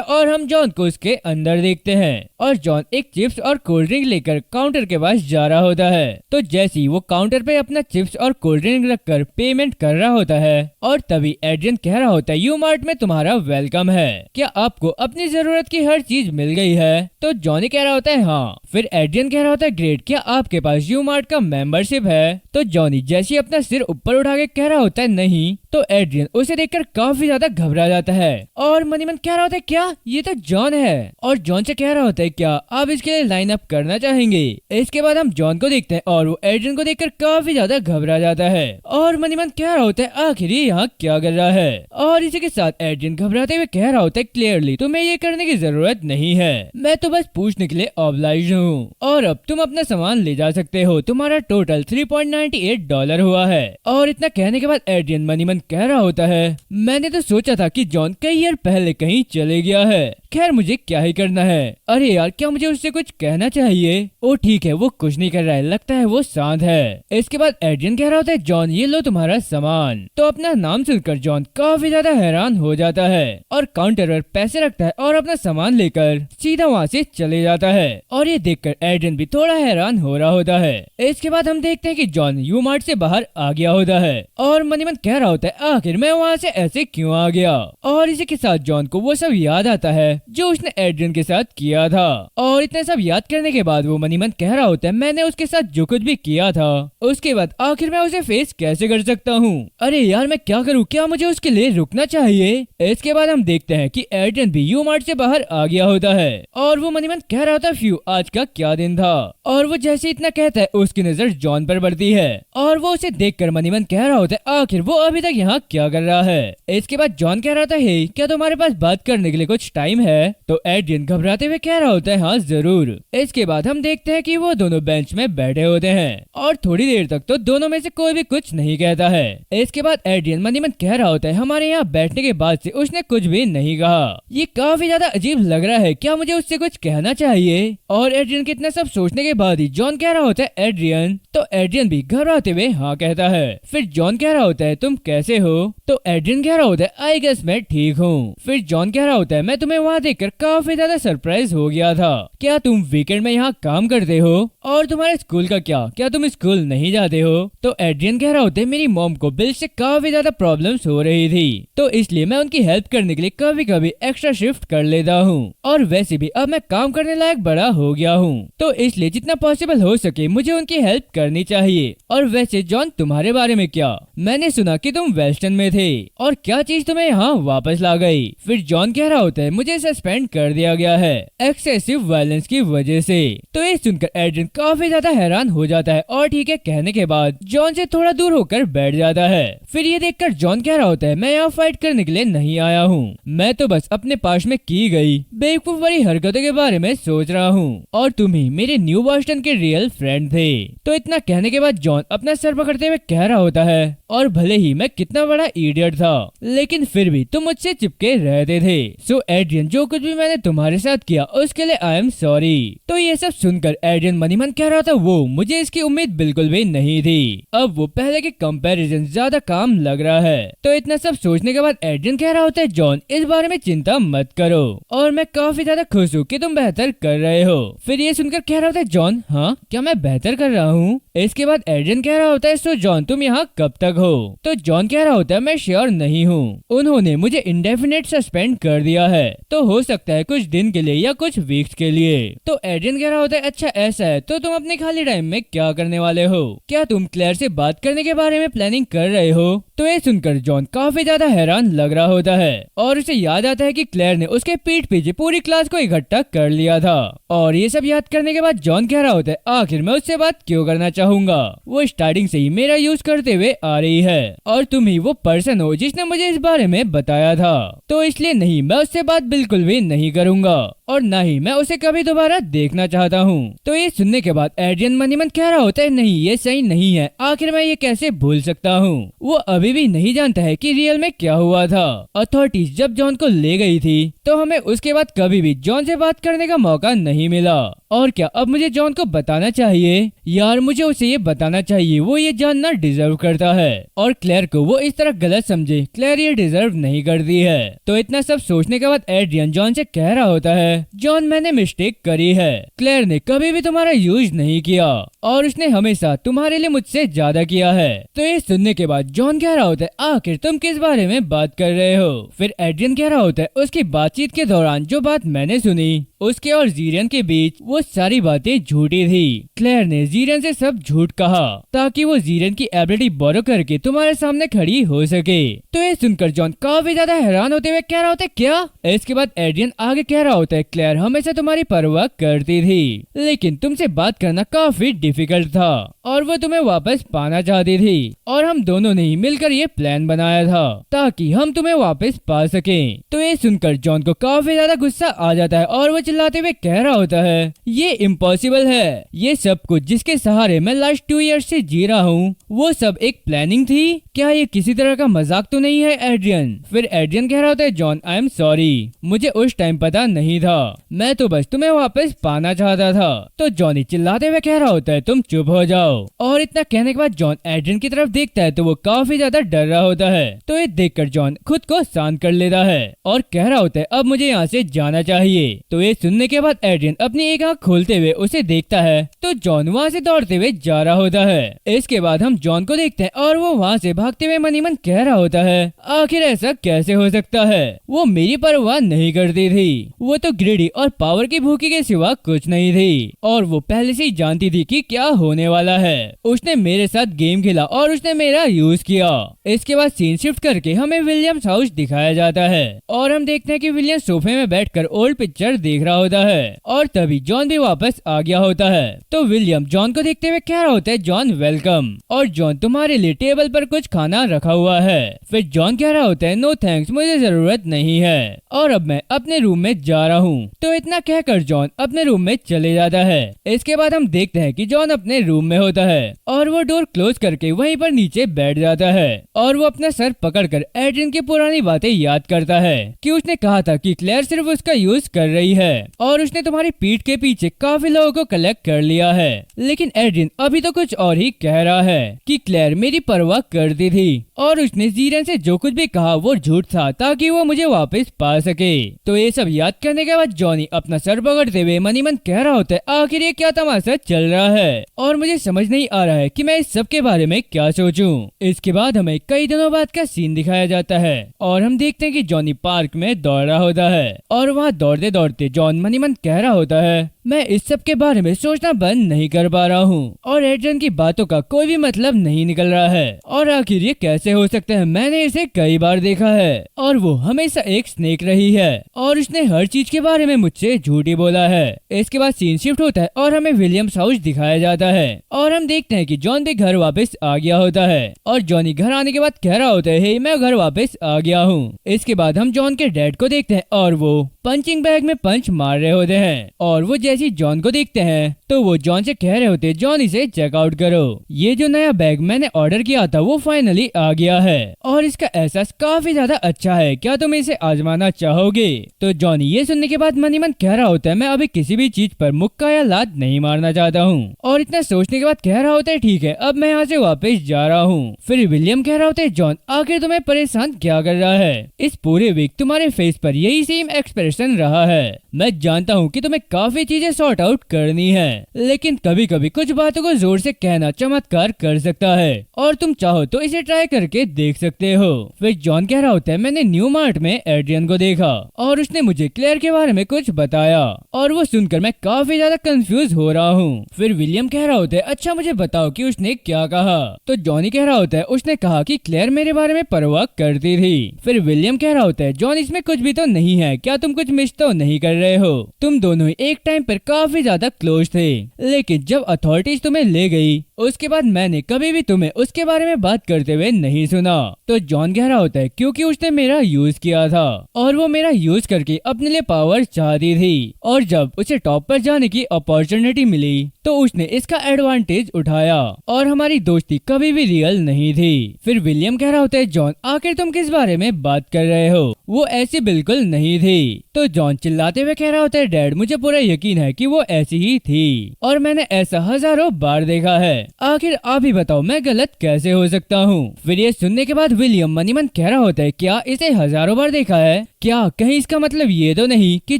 और हम जॉन को उसके अंदर देखते हैं और जॉन एक चिप्स और कोल्ड ड्रिंक लेकर काउंटर के पास जा रहा होता है। तो जैसे ही वो काउंटर पे अपना चिप्स और कोल्ड ड्रिंक रखकर पेमेंट कर रहा होता है और तभी एड्रियन कह रहा होता है, यू मार्ट में तुम्हारा वेलकम है, क्या आपको अपनी जरूरत की हर चीज मिल गई है। तो जॉनी कह रहा होता है हाँ। फिर एड्रियन कह रहा होता है, ग्रेट, क्या आपके पास यू मार्ट का मेंबरशिप है। तो जॉनी जैसे ही अपना सिर ऊपर उठा के कह रहा होता है नहीं, तो एड्रियन उसे देखकर काफी ज्यादा घबरा जाता है और मन ही मन कह रहा होता है, क्या ये तो जॉन है। और जॉन से कह रहा होता है, क्या आप इसके लिए लाइन अप करना चाहेंगे। इसके बाद हम जॉन को देखते हैं और वो एड्रियन को देखकर काफी ज्यादा घबरा जाता है और मन ही मन कह रहा होता है, आखिर ये यहाँ क्या कर रहा है। और इसी के साथ एड्रियन घबराते हुए कह रहा होता है, क्लियरली तुम्हें ये करने की जरूरत नहीं है, मैं तो बस पूछने के लिए ऑब्लाइज्ड हूँ और अब तुम अपना सामान ले जा सकते हो, तुम्हारा टोटल $3.98 हुआ है। और इतना कहने के बाद एड्रियन मन ही मन कह रहा होता है, मैंने तो सोचा था कि जॉन कई ईयर पहले कहीं चले गया है, खैर मुझे क्या ही करना है। अरे यार, क्या मुझे उससे कुछ कहना चाहिए। ओ ठीक है, वो कुछ नहीं कर रहा है, लगता है वो शांत है। इसके बाद एड्रियन कह रहा होता है, जॉन ये लो तुम्हारा सामान। तो अपना नाम सुनकर जॉन काफी ज्यादा हैरान हो जाता है और काउंटर पर पैसे रखता है और अपना सामान लेकर सीधा वहाँ से चले जाता है। और ये देखकर एड्रियन भी थोड़ा हैरान हो रहा होता है। इसके बाद हम देखते हैं कि जॉन यू मार्ट से बाहर आ गया होता है और मन ही मन कह रहा होता है, आखिर मैं वहाँ से ऐसे क्यों आ गया। और इसी के साथ जॉन को वो सब याद आता है जो उसने एड्रियन के साथ किया था। और इतने सब याद करने के बाद वो मन ही मन कह रहा होता है, मैंने उसके साथ जो कुछ भी किया था उसके बाद आखिर मैं उसे फेस कैसे कर सकता हूँ। अरे यार, मैं क्या करूँ, क्या मुझे उसके लिए रुकना चाहिए। इसके बाद हम देखते हैं कि एड्रियन भी यू मार्ट से बाहर आ गया होता है और वो मन ही मन कह रहा होता है, फ्यू आज का क्या दिन था। और वो जैसे इतना कहता है उसकी नजर जॉन पर पड़ती है और वो उसे देखकर मन ही मन कह रहा होता है, आखिर वो अभी तक यहाँ क्या कर रहा है। इसके बाद जॉन कह रहा था, हे क्या तुम्हारे पास बात करने के लिए कुछ टाइम है। तो एड्रियन घबराते हुए कह रहा होता है, हाँ जरूर। इसके बाद हम देखते हैं कि वो दोनों बेंच में बैठे होते हैं और थोड़ी देर तक तो दोनों में से कोई भी कुछ नहीं कहता है। इसके बाद एड्रियन मन ही मन कह रहा होता है, हमारे यहाँ बैठने के बाद से उसने कुछ भी नहीं कहा, ये काफी ज्यादा अजीब लग रहा है, क्या मुझे उससे कुछ कहना चाहिए। और एड्रियन कितना सब सोचने के बाद ही जॉन कह रहा होता है, एड्रियन। तो एड्रियन भी घबराते हुए हाँ कहता है। फिर जॉन कह रहा होता है, तुम कैसे हो। तो एड्रियन कह रहा होता है, आई गेस मैं ठीक हूँ। फिर जॉन कह रहा होता है, मैं तुम्हें वहाँ देखकर काफी ज्यादा सरप्राइज हो गया था, क्या तुम वीकेंड में यहाँ काम करते हो। और तुम्हारे स्कूल का क्या तुम स्कूल नहीं जाते हो। तो एड्रियन कह रहा होता है, मेरी मॉम को बिल से काफी ज्यादा प्रॉब्लम्स हो रही थी, तो इसलिए मैं उनकी हेल्प करने के लिए कभी कभी एक्स्ट्रा शिफ्ट कर लेता हूँ और वैसे भी अब मैं काम करने लायक बड़ा हो गया हूँ, तो इसलिए जितना पॉसिबल हो सके मुझे उनकी हेल्प करनी चाहिए। और वैसे जॉन तुम्हारे बारे में क्या, मैंने सुना कि तुम वेस्टर्न में थे और क्या चीज तुम्हें यहाँ वापस ला गई। फिर जॉन कह रहा होता है, मुझे सच सस्पेंड कर दिया गया है एक्सेसिव वायलेंस की वजह से। तो ये सुनकर एड्रियन काफी ज्यादा हैरान हो जाता है और ठीक है कहने के बाद जॉन से थोड़ा दूर होकर बैठ जाता है। फिर ये देखकर जॉन कह रहा होता है मैं यहाँ फाइट करने के लिए नहीं आया हूँ, मैं तो बस अपने पास में की गई बेवकूफ वाली हरकतों के बारे में सोच रहा हूँ और तुम ही मेरे न्यू बॉस्टन के रियल फ्रेंड थे। तो इतना कहने के बाद जॉन अपना सर पकड़ते हुए कह रहा होता है और भले ही मैं कितना बड़ा इडियट था लेकिन फिर भी तुम मुझसे चिपके रहते थे। सो एड्रियन जो कुछ भी मैंने तुम्हारे साथ किया उसके लिए आई एम सॉरी। तो ये सब सुनकर एड्रियन मनी मन कह रहा था वो मुझे इसकी उम्मीद बिल्कुल भी नहीं थी, अब वो पहले के कंपैरिजन ज्यादा काम लग रहा है। तो इतना सब सोचने के बाद एड्रियन कह रहा होता है जॉन इस बारे में चिंता मत करो और मैं काफी ज्यादा खुश हूँ कि तुम बेहतर कर रहे हो। फिर ये सुनकर कह रहा होता है जॉन हाँ क्या मैं बेहतर कर रहा हूँ। इसके बाद एड्रियन कह रहा होता है सो जॉन तुम यहाँ कब तक हो। तो जॉन कह रहा होता है मैं श्योर नहीं हूँ, उन्होंने मुझे इंडेफिनेट सस्पेंड कर दिया है, तो हो सकता है कुछ दिन के लिए या कुछ वीक्स के लिए। तो एड्रियन कह रहा होता है अच्छा ऐसा है तो तुम अपने खाली टाइम में क्या करने वाले हो, क्या तुम क्लेयर से बात करने के बारे में प्लानिंग कर रहे हो। तो ये सुनकर जॉन काफी ज्यादा हैरान लग रहा होता है और उसे याद आता है कि क्लेयर ने उसके पीठ पीछे पूरी क्लास को इकट्ठा कर लिया था। और ये सब याद करने के बाद जॉन कह रहा होता है आखिर मैं उससे बात क्यों करना चाहूंगा, वो स्टार्टिंग से ही मेरा यूज करते हुए आ रही है और तुम ही वो पर्सन हो जिसने मुझे इस बारे में बताया था, तो इसलिए नहीं मैं उससे बात बिल्कुल भी नहीं करूंगा और न ही मैं उसे कभी दोबारा देखना चाहता हूँ। तो ये सुनने के बाद एड्रियन मन ही मन कह रहा होता है नहीं ये सही नहीं है, आखिर मैं ये कैसे भूल सकता हूँ। वो अभी भी नहीं जानता है कि रियल में क्या हुआ था। अथॉरिटीज जब जॉन को ले गई थी तो हमें उसके बाद कभी भी जॉन से बात करने का मौका नहीं मिला और क्या अब मुझे जॉन को बताना चाहिए, यार मुझे उसे ये बताना चाहिए, वो ये जानना डिजर्व करता है और क्लेयर को वो इस तरह गलत समझे, क्लेयर ये डिजर्व नहीं करती है। तो इतना सब सोचने के बाद एड्रियन जॉन से कह रहा होता है जॉन मैंने मिस्टेक करी है, क्लेयर ने कभी भी तुम्हारा यूज नहीं किया और उसने हमेशा तुम्हारे लिए मुझसे ज्यादा किया है। तो ये सुनने के बाद जॉन कह रहा होता है आखिर तुम किस बारे में बात कर रहे हो। फिर एड्रियन कह रहा होता है उसकी बातचीत के दौरान जो बात मैंने सुनी उसके और जीरियन के बीच वो सारी बातें झूठी थी, क्लेयर ने जीरियन से सब झूठ कहा ताकि वो जीरियन की एबिलिटी बोरो करके तुम्हारे सामने खड़ी हो सके। तो ये सुनकर जॉन काफी ज्यादा हैरान होते हुए कह रहा होता है क्या। इसके बाद एड्रियन आगे कह रहा होता है क्लेयर हमेशा तुम्हारी परवाह करती थी लेकिन तुमसे बात करना काफी डिफिकल्ट था और वो तुम्हें वापस पाना चाहती थी और हम दोनों ने ही मिलकर ये प्लान बनाया था ताकि हम तुम्हें वापस पा सके। तो ये सुनकर जॉन को काफी ज्यादा गुस्सा आ जाता है और वो चिल्लाते हुए कह रहा होता है ये इम्पॉसिबल है, ये सब कुछ जिसके सहारे मैं लास्ट 2 इयर्स से जी रहा हूँ वो सब एक प्लानिंग थी, क्या ये किसी तरह का मजाक तो नहीं है एड्रियन। फिर एड्रियन कह रहा होता है जॉन आई एम सॉरी, मुझे उस टाइम पता नहीं था, मैं तो बस तुम्हें वापस पाना चाहता था। तो जॉनी चिल्लाते हुए कह रहा होता है तुम चुप हो जाओ और इतना कहने के बाद जॉन एड्रियन की तरफ देखता है तो वो काफी ज्यादा डर रहा होता है। तो ये देखकर जॉन खुद को शांत कर लेता है और कह रहा होता है अब मुझे यहाँ से जाना चाहिए। तो ये सुनने के बाद एड्रियन अपनी एक आंख खोलते हुए उसे देखता है तो जॉन वहाँ से दौड़ते हुए जा रहा होता है। इसके बाद हम जॉन को देखते हैं और वो वहाँ से भागते हुए मन ही मन कह रहा होता है आखिर ऐसा कैसे हो सकता है, वो मेरी परवाह नहीं करती थी, वो तो ग्रीडी और पावर की भूखी के सिवा कुछ नहीं थी और वो पहले से ही जानती थी कि क्या होने वाला है। उसने मेरे साथ गेम खेला और उसने मेरा यूज किया। इसके बाद सीन शिफ्ट करके हमें विलियम्स हाउस दिखाया जाता है और हम देखते हैं कि विलियम सोफे में बैठकर ओल्ड पिक्चर देख रहा होता है और तभी जॉन भी वापस आ गया होता है। तो विलियम जॉन को देखते हुए कह रहा होता है जॉन वेलकम और जॉन तुम्हारे लिए टेबल पर कुछ खाना रखा हुआ है। फिर जॉन कह रहा होता है नो थैंक्स, मुझे जरूरत नहीं है और अब मैं अपने रूम में जा रहा हूँ। तो इतना कहकर जॉन अपने रूम में चले जाता है। इसके बाद हम देखते हैं कि जॉन अपने रूम में होता है और वो डोर क्लोज करके वहीं पर नीचे बैठ जाता है और वो अपना सर पकड़कर एड्रियन की पुरानी बातें याद करता है कि उसने कहा था कि क्लेयर सिर्फ उसका यूज कर रही है और उसने तुम्हारी पीठ के पीछे काफी लोगों को कलेक्ट कर लिया है। लेकिन एड्रियन अभी तो कुछ और ही कह रहा है कि क्लेयर मेरी परवाह करती थी और उसने जीरियन से जो कुछ भी कहा वो झूठ था ताकि वो मुझे वापस पा सके। तो ये सब याद करने के बाद जॉनी अपना सर पकड़ते हुए मनी मन कह रहा होता है आखिर ये क्या तमाशा चल रहा है और मुझे समझ नहीं आ रहा है कि मैं इस सब के बारे में क्या सोचूं। इसके बाद हमें कई दिनों बाद का सीन दिखाया जाता है और हम देखते हैं कि जॉनी पार्क में दौड़ रहा होता है और वहाँ दौड़ते दौड़ते जॉन मनी मन कह रहा होता है मैं इस सब के बारे में सोचना बंद नहीं कर पा रहा हूँ और एड्रियन की बातों का कोई भी मतलब नहीं निकल रहा है और आखिर ये कैसे हो सकता है। मैंने इसे कई बार देखा है और वो हमेशा एक स्नेक रही है और उसने हर चीज के बारे में मुझसे झूठ ही बोला है। इसके बाद सीन शिफ्ट होता है और हमें विलियम्स हाउस दिखाया जाता है और हम देखते हैं कि जॉन भी घर वापस आ गया होता है और जॉनी घर आने के बाद कह रहा होता है हे मैं घर वापस आ गया हूँ। इसके बाद हम जॉन के डैड को देखते हैं और वो पंचिंग बैग में पंच मार रहे होते हैं और वो जैसे जॉन को देखते हैं तो वो जॉन से कह रहे होते जॉन इसे चेकआउट करो, ये जो नया बैग मैंने ऑर्डर किया था वो फाइनली आ गया है और इसका एहसास काफी ज्यादा अच्छा है, क्या तुम इसे आजमाना चाहोगे। तो जॉनी ये सुनने के बाद मनी मन कह रहा होता है मैं अभी किसी भी चीज पर मुक्का या लात नहीं मारना चाहता हूँ और इतना सोचने के बाद कह रहा होता है ठीक है अब मैं यहाँ से वापस जा रहा हूँ। फिर विलियम कह रहा होता है जॉन आखिर तुम्हें परेशान क्या कर रहा है, इस पूरे वीक तुम्हारे फेस पर यही सेम एक्सप्रेशन रहा है। मैं जानता हूँ कि तुम्हें काफी चीजें सॉर्ट आउट करनी है लेकिन कभी कभी कुछ बातों को जोर से कहना चमत्कार कर सकता है और तुम चाहो तो इसे ट्राई करके देख सकते हो। फिर जॉन कह रहा होता है मैंने न्यू मार्ट में एड्रियन को देखा और उसने मुझे क्लेयर के बारे में कुछ बताया और वो सुनकर मैं काफी ज्यादा कंफ्यूज हो रहा हूँ। फिर विलियम कह रहा होता है अच्छा मुझे बताओ कि उसने क्या कहा। तो जॉनी कह रहा होता है उसने कहा कि क्लेयर मेरे बारे में परवाह करती थी। फिर विलियम कह रहा होता है जॉन इसमें कुछ भी तो नहीं है, क्या तुम कुछ मिस तो नहीं कर रहे हो, तुम दोनों ही एक टाइम पर काफी ज्यादा क्लोज थे लेकिन जब अथॉरिटीज तुम्हें ले गई उसके बाद मैंने कभी भी तुम्हें उसके बारे में बात करते हुए नहीं सुना। तो जॉन कह रहा होता है क्योंकि उसने मेरा यूज किया था और वो मेरा यूज करके अपने लिए पावर चाहती थी और जब उसे टॉप पर जाने की अपॉर्चुनिटी मिली तो उसने इसका एडवांटेज उठाया और हमारी दोस्ती कभी भी रियल नहीं थी। फिर विलियम कह रहा होता है जॉन आखिर तुम किस बारे में बात कर रहे हो, वो ऐसी बिल्कुल नहीं थी। तो जॉन चिल्लाते हुए कह रहा होता है डैड मुझे पूरा यकीन है कि वो ऐसी ही थी और मैंने ऐसा हजारों बार देखा है, आखिर आप ही बताओ मैं गलत कैसे हो सकता हूँ। फिर ये सुनने के बाद विलियम मनी मन कह रहा होता है क्या इसे हजारों बार देखा है, क्या कहीं इसका मतलब ये तो नहीं कि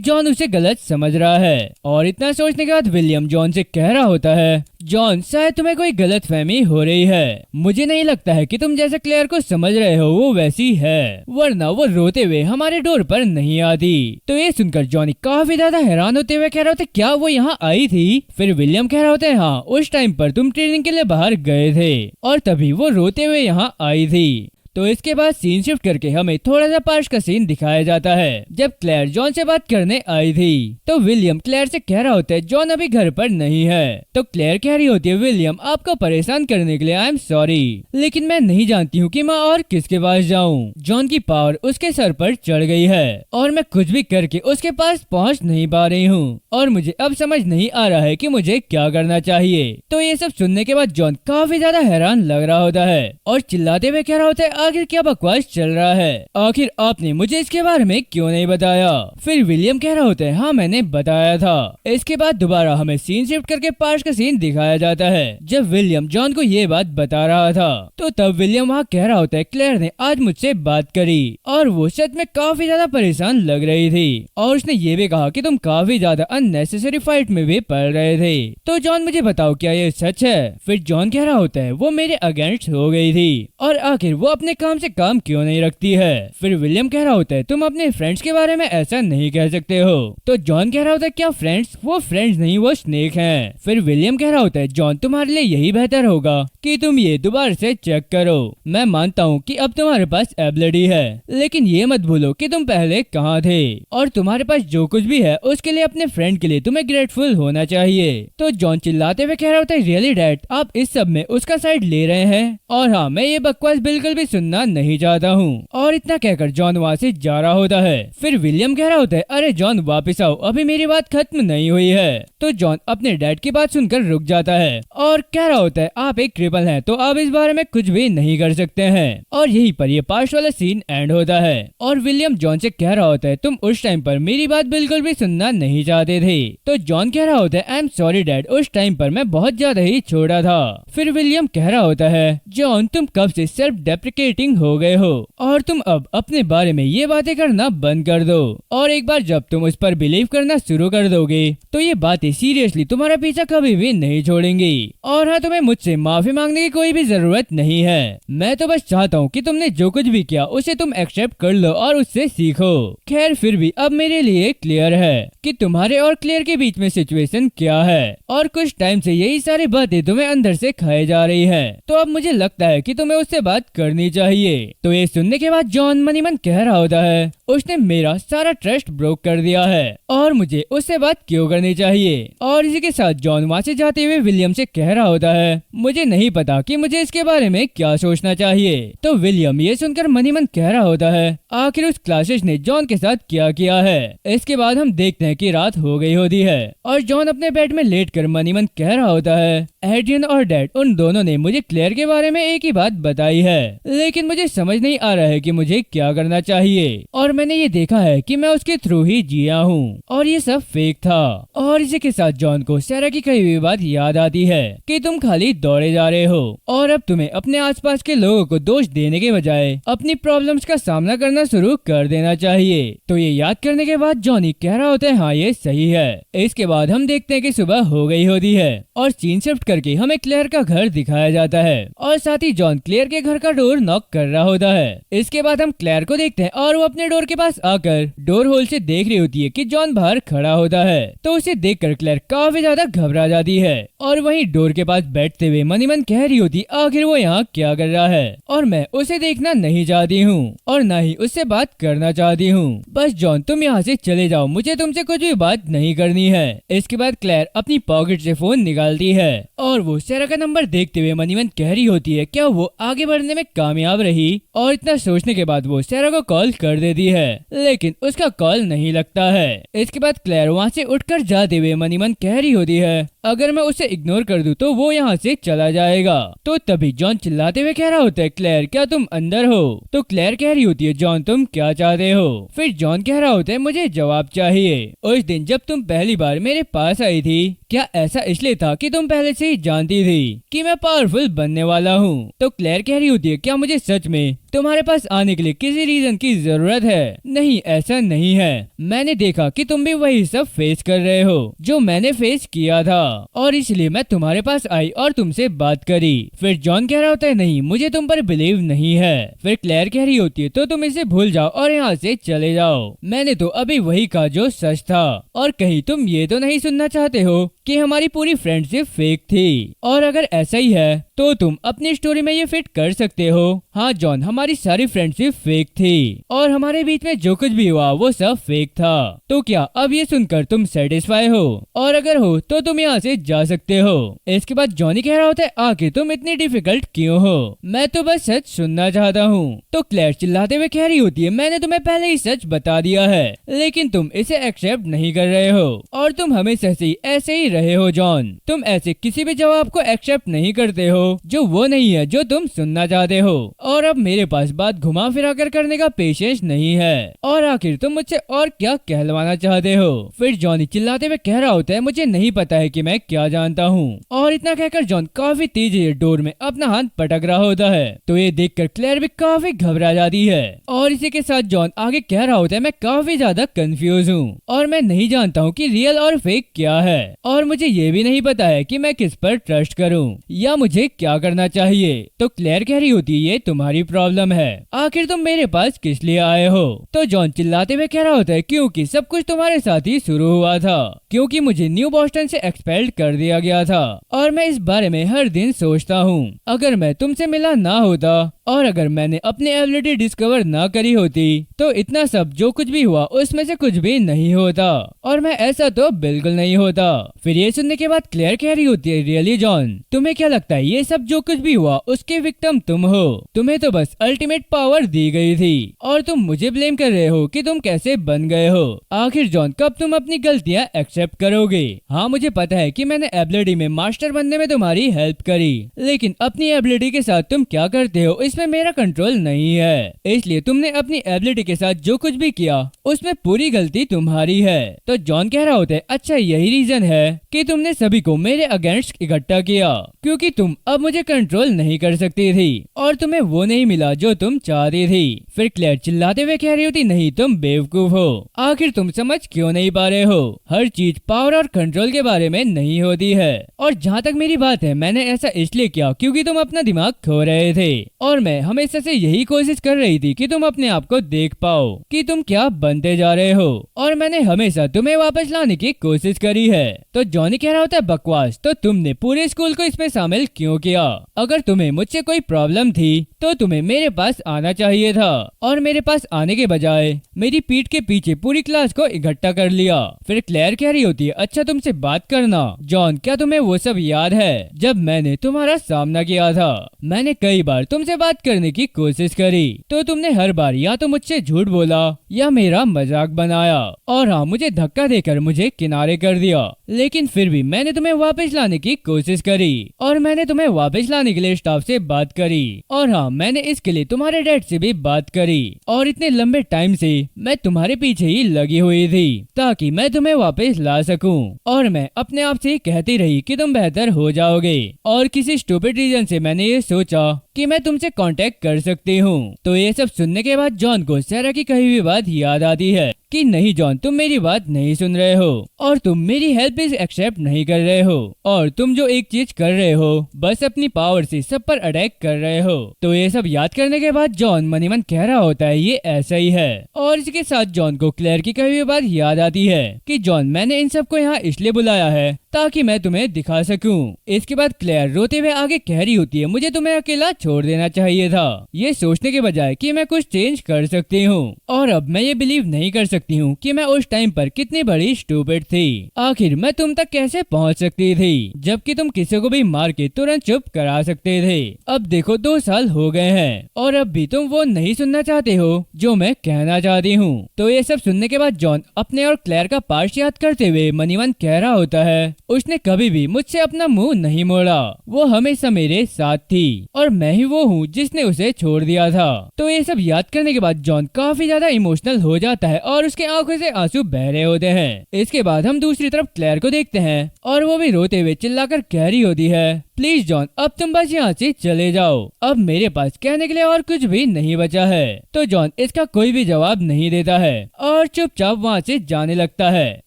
जॉन उसे गलत समझ रहा है। और इतना सोचने के बाद विलियम जॉन से कह रहा होता है जॉन शायद तुम्हें कोई गलत फहमी हो रही है, मुझे नहीं लगता है कि तुम जैसे क्लेयर को समझ रहे हो वो वैसी है, वरना वो रोते हुए हमारे डोर पर नहीं आती। तो ये सुनकर जॉनी काफी ज्यादा हैरान होते हुए कह रहा होता क्या वो यहाँ आई थी। फिर विलियम कह रहा होता है हाँ उस टाइम पर तुम ट्रेनिंग के लिए बाहर गए थे और तभी वो रोते हुए यहाँ आई थी। तो इसके बाद सीन शिफ्ट करके हमें थोड़ा सा पार्श का सीन दिखाया जाता है जब क्लेयर जॉन से बात करने आई थी। तो विलियम क्लेयर से कह रहा होता है जॉन अभी घर पर नहीं है। तो क्लेयर कह रही होती है विलियम आपको परेशान करने के लिए आई एम सॉरी लेकिन मैं नहीं जानती हूँ कि मैं और किसके पास जाऊँ। जॉन की पावर उसके सर पर चढ़ गई है और मैं कुछ भी करके उसके पास पहुँच नहीं पा रही हूँ और मुझे अब समझ नहीं आ रहा है कि मुझे क्या करना चाहिए। तो ये सब सुनने के बाद जॉन काफी ज्यादा हैरान लग रहा होता है और चिल्लाते हुए कह रहा होता है आखिर क्या बकवास चल रहा है, आखिर आपने मुझे इसके बारे में क्यों नहीं बताया। फिर विलियम कह रहा होता है हाँ मैंने बताया था। इसके बाद दोबारा हमें सीन शिफ्ट करके पार्श का सीन दिखाया जाता है जब विलियम जॉन को ये बात बता रहा था। तो तब विलियम वहाँ कह रहा होता है क्लेयर ने आज मुझसे बात करी और वो सच में काफी ज्यादा परेशान लग रही थी और उसने ये भी कहा कि तुम काफी ज्यादा अननेसेसरी फाइट में भी पड़ रहे थे। तो जॉन मुझे बताओ क्या ये सच है। फिर जॉन कह रहा होता है वो मेरे अगेंस्ट हो गई थी और आखिर वो अपने काम से काम क्यों नहीं रखती है। फिर विलियम कह रहा होता है तुम अपने फ्रेंड्स के बारे में ऐसा नहीं कह सकते हो। तो जॉन कह रहा होता है क्या फ्रेंड्स, वो फ्रेंड्स नहीं वो स्नेक हैं। फिर विलियम कह रहा होता है जॉन तुम्हारे लिए यही बेहतर होगा कि तुम ये दोबारा से चेक करो। मैं मानता हूँ कि अब तुम्हारे पास एबिलिटी है लेकिन ये मत भूलो कि तुम पहले कहाँ थे और तुम्हारे पास जो कुछ भी है उसके लिए अपने फ्रेंड के लिए तुम्हें ग्रेटफुल होना चाहिए। तो जॉन चिल्लाते हुए कह रहा होता है रियली डैड आप इस सब में उसका साइड ले रहे हैं और हाँ मैं ये बकवास बिल्कुल भी सुनना नहीं चाहता हूँ। और इतना कहकर जॉन वहाँ से जा रहा होता है। फिर विलियम कह रहा होता है अरे जॉन वापस आओ अभी मेरी बात खत्म नहीं हुई है। तो जॉन अपने डैड की बात सुनकर रुक जाता है और कह रहा होता है आप एक ट्रिपल हैं तो आप इस बारे में कुछ भी नहीं कर सकते हैं। और यहीं पर ये पार्श वाला सीन एंड होता है और विलियम जॉन से कह रहा होता है तुम उस टाइम पर मेरी बात बिल्कुल भी सुनना नहीं चाहते थे। तो जॉन कह रहा होता है आई एम सॉरी डैड उस टाइम पर मैं बहुत ज्यादा ही छोटा था। फिर विलियम कह रहा होता है जॉन तुम कब से सेल्फ डेप्रिकेट इरिटेटिंग हो गए हो और तुम अब अपने बारे में ये बातें करना बंद कर दो। और एक बार जब तुम उस पर बिलीव करना शुरू कर दोगे तो ये बातें सीरियसली तुम्हारा पीछा कभी भी नहीं छोड़ेंगी। और हाँ, तुम्हें मुझसे माफी मांगने की कोई भी जरूरत नहीं है। मैं तो बस चाहता हूँ कि तुमने जो कुछ भी किया उसे तुम एक्सेप्ट कर लो और उससे सीखो। खैर, फिर भी अब मेरे लिए क्लियर है कि तुम्हारे और क्लियर के बीच में सिचुएशन क्या है और कुछ टाइम से यही सारी बातें तुम्हें अंदर से खाए जा रही है। तो अब मुझे लगता है कि तुम्हें उससे बात करनी चाहिए। तो ये सुनने के बाद जॉन मनी मन कह रहा होता है, उसने मेरा सारा ट्रस्ट ब्रोक कर दिया है और मुझे उससे बात क्यों करनी चाहिए। और इसी के साथ जॉन वहाँ से जाते हुए विलियम से कह रहा होता है, मुझे नहीं पता कि मुझे इसके बारे में क्या सोचना चाहिए। तो विलियम ये सुनकर मनी मन कह रहा होता है, आखिर उस क्लासेस ने जॉन के साथ क्या किया है। इसके बाद हम देखते हैं कि रात हो गई होती है और जॉन अपने बेड में लेटकर मनी मन कह रहा होता है, एड्रियन और डैड उन दोनों ने मुझे क्लेयर के बारे में एक ही बात बताई है, लेकिन मुझे समझ नहीं आ रहा है कि मुझे क्या करना चाहिए। और मैंने ये देखा है कि मैं उसके थ्रू ही जिया हूँ और ये सब फेक था। और इसी के साथ जॉन को सैरा की कही हुई बात याद आती है कि तुम खाली दौड़े जा रहे हो और अब तुम्हें अपने आसपास के लोगों को दोष देने के बजाय अपनी प्रॉब्लम्स का सामना करना शुरू कर देना चाहिए। तो ये याद करने के बाद जॉनी कह रहा होता है, हाँ ये सही है। इसके बाद हम देखते हैं कि सुबह हो गई होती है और सीन शिफ्ट करके हमें क्लेयर का घर दिखाया जाता है और साथ ही जॉन क्लेयर के घर का डोर नॉक कर रहा होता है। इसके बाद हम क्लेयर को देखते हैं और वो अपने डोर के पास आकर डोर होल से देख रही होती है कि जॉन बाहर खड़ा होता है। तो उसे देखकर क्लेयर काफी ज्यादा घबरा जाती है और वहीं डोर के पास बैठते हुए मनी मन कह रही होती, आखिर वो यहाँ क्या कर रहा है और मैं उसे देखना नहीं चाहती हूँ और न ही उससे बात करना चाहती हूँ। बस जॉन तुम यहाँ से चले जाओ, मुझे तुमसे कुछ भी बात नहीं करनी है। इसके बाद क्लेयर अपनी पॉकेट से फोन निकालती है और वो सैरा का नंबर देखते हुए मनी मन कह रही होती है, क्या वो आगे बढ़ने में कामयाब रही। और इतना सोचने के बाद वो सैरा को कॉल कर देती है लेकिन उसका कॉल नहीं लगता है। इसके बाद क्लेयर वहाँ से उठकर जाते हुए मनी मन कह रही होती है, अगर मैं उसे इग्नोर कर दूं तो वो यहाँ से चला जाएगा। तो तभी जॉन चिल्लाते हुए कह रहा होता है, क्लेयर क्या तुम अंदर हो। तो क्लेयर कह रही होती है, जॉन तुम क्या चाहते हो। फिर जॉन कह रहा होता है, मुझे जवाब चाहिए। उस दिन जब तुम पहली बार मेरे पास आई थी, क्या ऐसा इसलिए था कि तुम पहले से ही जानती थी कि मैं पावरफुल बनने वाला हूँ। तो क्लेयर कह रही होती है, क्या मुझे सच में तुम्हारे पास आने के लिए किसी रीजन की जरूरत है। नहीं, ऐसा नहीं है। मैंने देखा कि तुम भी वही सब फेस कर रहे हो जो मैंने फेस किया था और इसलिए मैं तुम्हारे पास आई और तुमसे बात करी। फिर जॉन कह रहा होता है, नहीं मुझे तुम पर बिलीव नहीं है। फिर क्लेयर कह रही होती है, तो तुम इसे भूल जाओ और यहाँ से चले जाओ। मैंने तो अभी वही कहा जो सच था और कहीं तुम ये तो नहीं सुनना चाहते हो कि हमारी पूरी फ्रेंडशिप फेक थी। और अगर ऐसा ही है तो तुम अपनी स्टोरी में ये फिट कर सकते हो। हाँ जॉन, हमारी सारी फ्रेंडशिप फेक थी और हमारे बीच में जो कुछ भी हुआ वो सब फेक था। तो क्या अब ये सुनकर तुम सेटिस्फाई हो? और अगर हो तो तुम यहाँ से जा सकते हो। इसके बाद जॉनी कह रहा होता है, आखिर तुम इतनी डिफिकल्ट क्यों हो? मैं तो बस सच सुनना चाहता हूँ। तो क्लेयर चिल्लाते हुए कह रही होती है, मैंने तुम्हें पहले ही सच बता दिया है लेकिन तुम इसे एक्सेप्ट नहीं कर रहे हो और तुम हमेशा से ऐसे ही रहे हो जॉन। तुम ऐसे किसी भी जवाब को एक्सेप्ट नहीं करते हो जो वो नहीं है जो तुम सुनना चाहते हो। और अब मेरे पास बात घुमा फिरा कर करने का पेशेंस नहीं है और आखिर तुम मुझसे और क्या कहलवाना चाहते हो? फिर जॉनी चिल्लाते हुए कह रहा होता है, मुझे नहीं पता है कि मैं क्या जानता हूँ। और इतना कहकर जॉन काफी तेज डोर में अपना हाथ पटक रहा होता है। तो ये देखकर क्लेयर भी काफी घबरा जाती है और इसी के साथ जॉन आगे कह रहा होता है, मैं काफी ज्यादा कंफ्यूज हूँ और मैं नहीं जानता हूँ कि रियल और फेक क्या है और मुझे ये भी नहीं पता है कि मैं किस पर ट्रस्ट करूँ या मुझे क्या करना चाहिए। तो क्लेयर कह रही होती है, ये तुम्हारी प्रॉब्लम है, आखिर तुम मेरे पास किस लिए आए हो? तो जॉन चिल्लाते हुए कह रहा होता है, क्योंकि सब कुछ तुम्हारे साथ ही शुरू हुआ था, क्योंकि मुझे न्यू बॉस्टन से एक्सपेल्ड कर दिया गया था और मैं इस बारे में हर दिन सोचता हूँ। अगर मैं तुमसे मिला ना होता और अगर मैंने अपनी एबिलिटी डिस्कवर ना करी होती तो इतना सब जो कुछ भी हुआ उसमें से कुछ भी नहीं होता और मैं ऐसा तो बिल्कुल नहीं होता। फिर ये सुनने के बाद क्लेयर कह रही होती है, रियली जॉन, तुम्हें क्या लगता है ये सब जो कुछ भी हुआ उसके विक्टिम तुम हो? तुम्हें तो बस अल्टीमेट पावर दी गई थी और तुम मुझे ब्लेम कर रहे हो कि तुम कैसे बन गए हो। आखिर जॉन, कब तुम अपनी गलतियाँ एक्सेप्ट एक्सेप्ट करोगे। हाँ मुझे पता है कि मैंने एबिलिटी में मास्टर बनने में तुम्हारी हेल्प करी, लेकिन अपनी एबिलिटी के साथ तुम क्या करते हो इसमें मेरा कंट्रोल नहीं है, इसलिए तुमने अपनी एबिलिटी के साथ जो कुछ भी किया उसमें पूरी गलती तुम्हारी है। तो जॉन कह रहा होता है अच्छा यही रीजन है कि तुमने सभी को मेरे अगेंस्ट इकट्ठा किया, क्योंकि तुम अब मुझे कंट्रोल नहीं कर सकती थी और तुम्हें वो नहीं मिला जो तुम चाहती थी। फिर क्लेयर चिल्लाते हुए कह रही होती नहीं तुम बेवकूफ हो, आखिर तुम समझ क्यों नहीं पा रहे हो, हर चीज पावर और कंट्रोल के बारे में नहीं होती है। और जहाँ तक मेरी बात है मैंने ऐसा इसलिए किया क्योंकि तुम अपना दिमाग खो रहे थे और मैं हमेशा से यही कोशिश कर रही थी कि तुम अपने आप को देख पाओ कि तुम क्या बनते जा रहे हो, और मैंने हमेशा तुम्हें वापस लाने की कोशिश करी है। तो जॉनी कह रहा होता है बकवास, तो तुमने पूरे स्कूल को इसमें शामिल क्यों किया? अगर तुम्हें मुझसे कोई प्रॉब्लम थी तो तुम्हें मेरे पास आना चाहिए था, और मेरे पास आने के बजाय मेरी पीठ के पीछे पूरी क्लास को इकट्ठा कर लिया। फिर क्लेयर कह रही होती है अच्छा तुमसे बात करना। जॉन क्या तुम्हें वो सब याद है जब मैंने तुम्हारा सामना किया था? मैंने कई बार तुमसे बात करने की कोशिश करी तो तुमने हर बार या तो मुझसे झूठ बोला या मेरा मजाक बनाया, और हाँ मुझे धक्का देकर मुझे किनारे कर दिया, लेकिन फिर भी मैंने तुम्हें वापस लाने की कोशिश करी और मैंने तुम्हें वापस लाने के लिए स्टाफ से बात करी, और हाँ मैंने इसके लिए तुम्हारे डैड से भी बात करी, और इतने लंबे टाइम से मैं तुम्हारे पीछे ही लगी हुई थी ताकि मैं तुम्हें वापस ला सकूं, और मैं अपने आप से ही कहती रही कि तुम बेहतर हो जाओगे, और किसी स्टूपिड रीजन से मैंने ये सोचा कि मैं तुमसे कांटेक्ट कर सकती हूँ। तो ये सब सुनने के बाद जॉन को सारा की कही हुई बात याद आती है कि नहीं जॉन तुम मेरी बात नहीं सुन रहे हो और तुम मेरी हेल्प भी एक्सेप्ट नहीं कर रहे हो, और तुम जो एक चीज कर रहे हो बस अपनी पावर से सब पर अटैक कर रहे हो। तो ये सब याद करने के बाद जॉन मन ही मन कह रहा होता है ये ऐसा ही है, और इसके साथ जॉन को क्लेयर की कही हुई बात याद आती है कि जॉन मैंने इन सबको यहाँ इसलिए बुलाया है ताकि मैं तुम्हें दिखा सकूं। इसके बाद क्लेयर रोते हुए आगे कह रही होती है मुझे तुम्हें अकेला छोड़ देना चाहिए था, ये सोचने के बजाय कि मैं कुछ चेंज कर सकती हूँ, और अब मैं ये बिलीव नहीं कर सकती हूँ कि मैं उस टाइम पर कितनी बड़ी स्टूपिड थी। आखिर मैं तुम तक कैसे पहुँच सकती थी जबकि तुम किसी को भी मार के तुरंत चुप करा सकते थे। अब देखो 2 साल हो गए हैं और अब भी तुम वो नहीं सुनना चाहते हो जो मैं कहना चाहती हूँ। तो ये सब सुनने के बाद जॉन अपने और क्लेयर का पास्ट याद करते हुए मनी मन कह रहा होता है उसने कभी भी मुझसे अपना मुंह नहीं मोड़ा, वो हमेशा मेरे साथ थी और मैं ही वो हूँ जिसने उसे छोड़ दिया था। तो ये सब याद करने के बाद जॉन काफी ज्यादा इमोशनल हो जाता है और उसके आंखों से आंसू बह रहे होते हैं। इसके बाद हम दूसरी तरफ क्लेयर को देखते हैं और वो भी रोते हुए चिल्लाकर कह रही होती है प्लीज जॉन अब तुम बस यहाँ से चले जाओ, अब मेरे पास कहने के लिए और कुछ भी नहीं बचा है। तो जॉन इसका कोई भी जवाब नहीं देता है और चुपचाप वहाँ से जाने लगता है।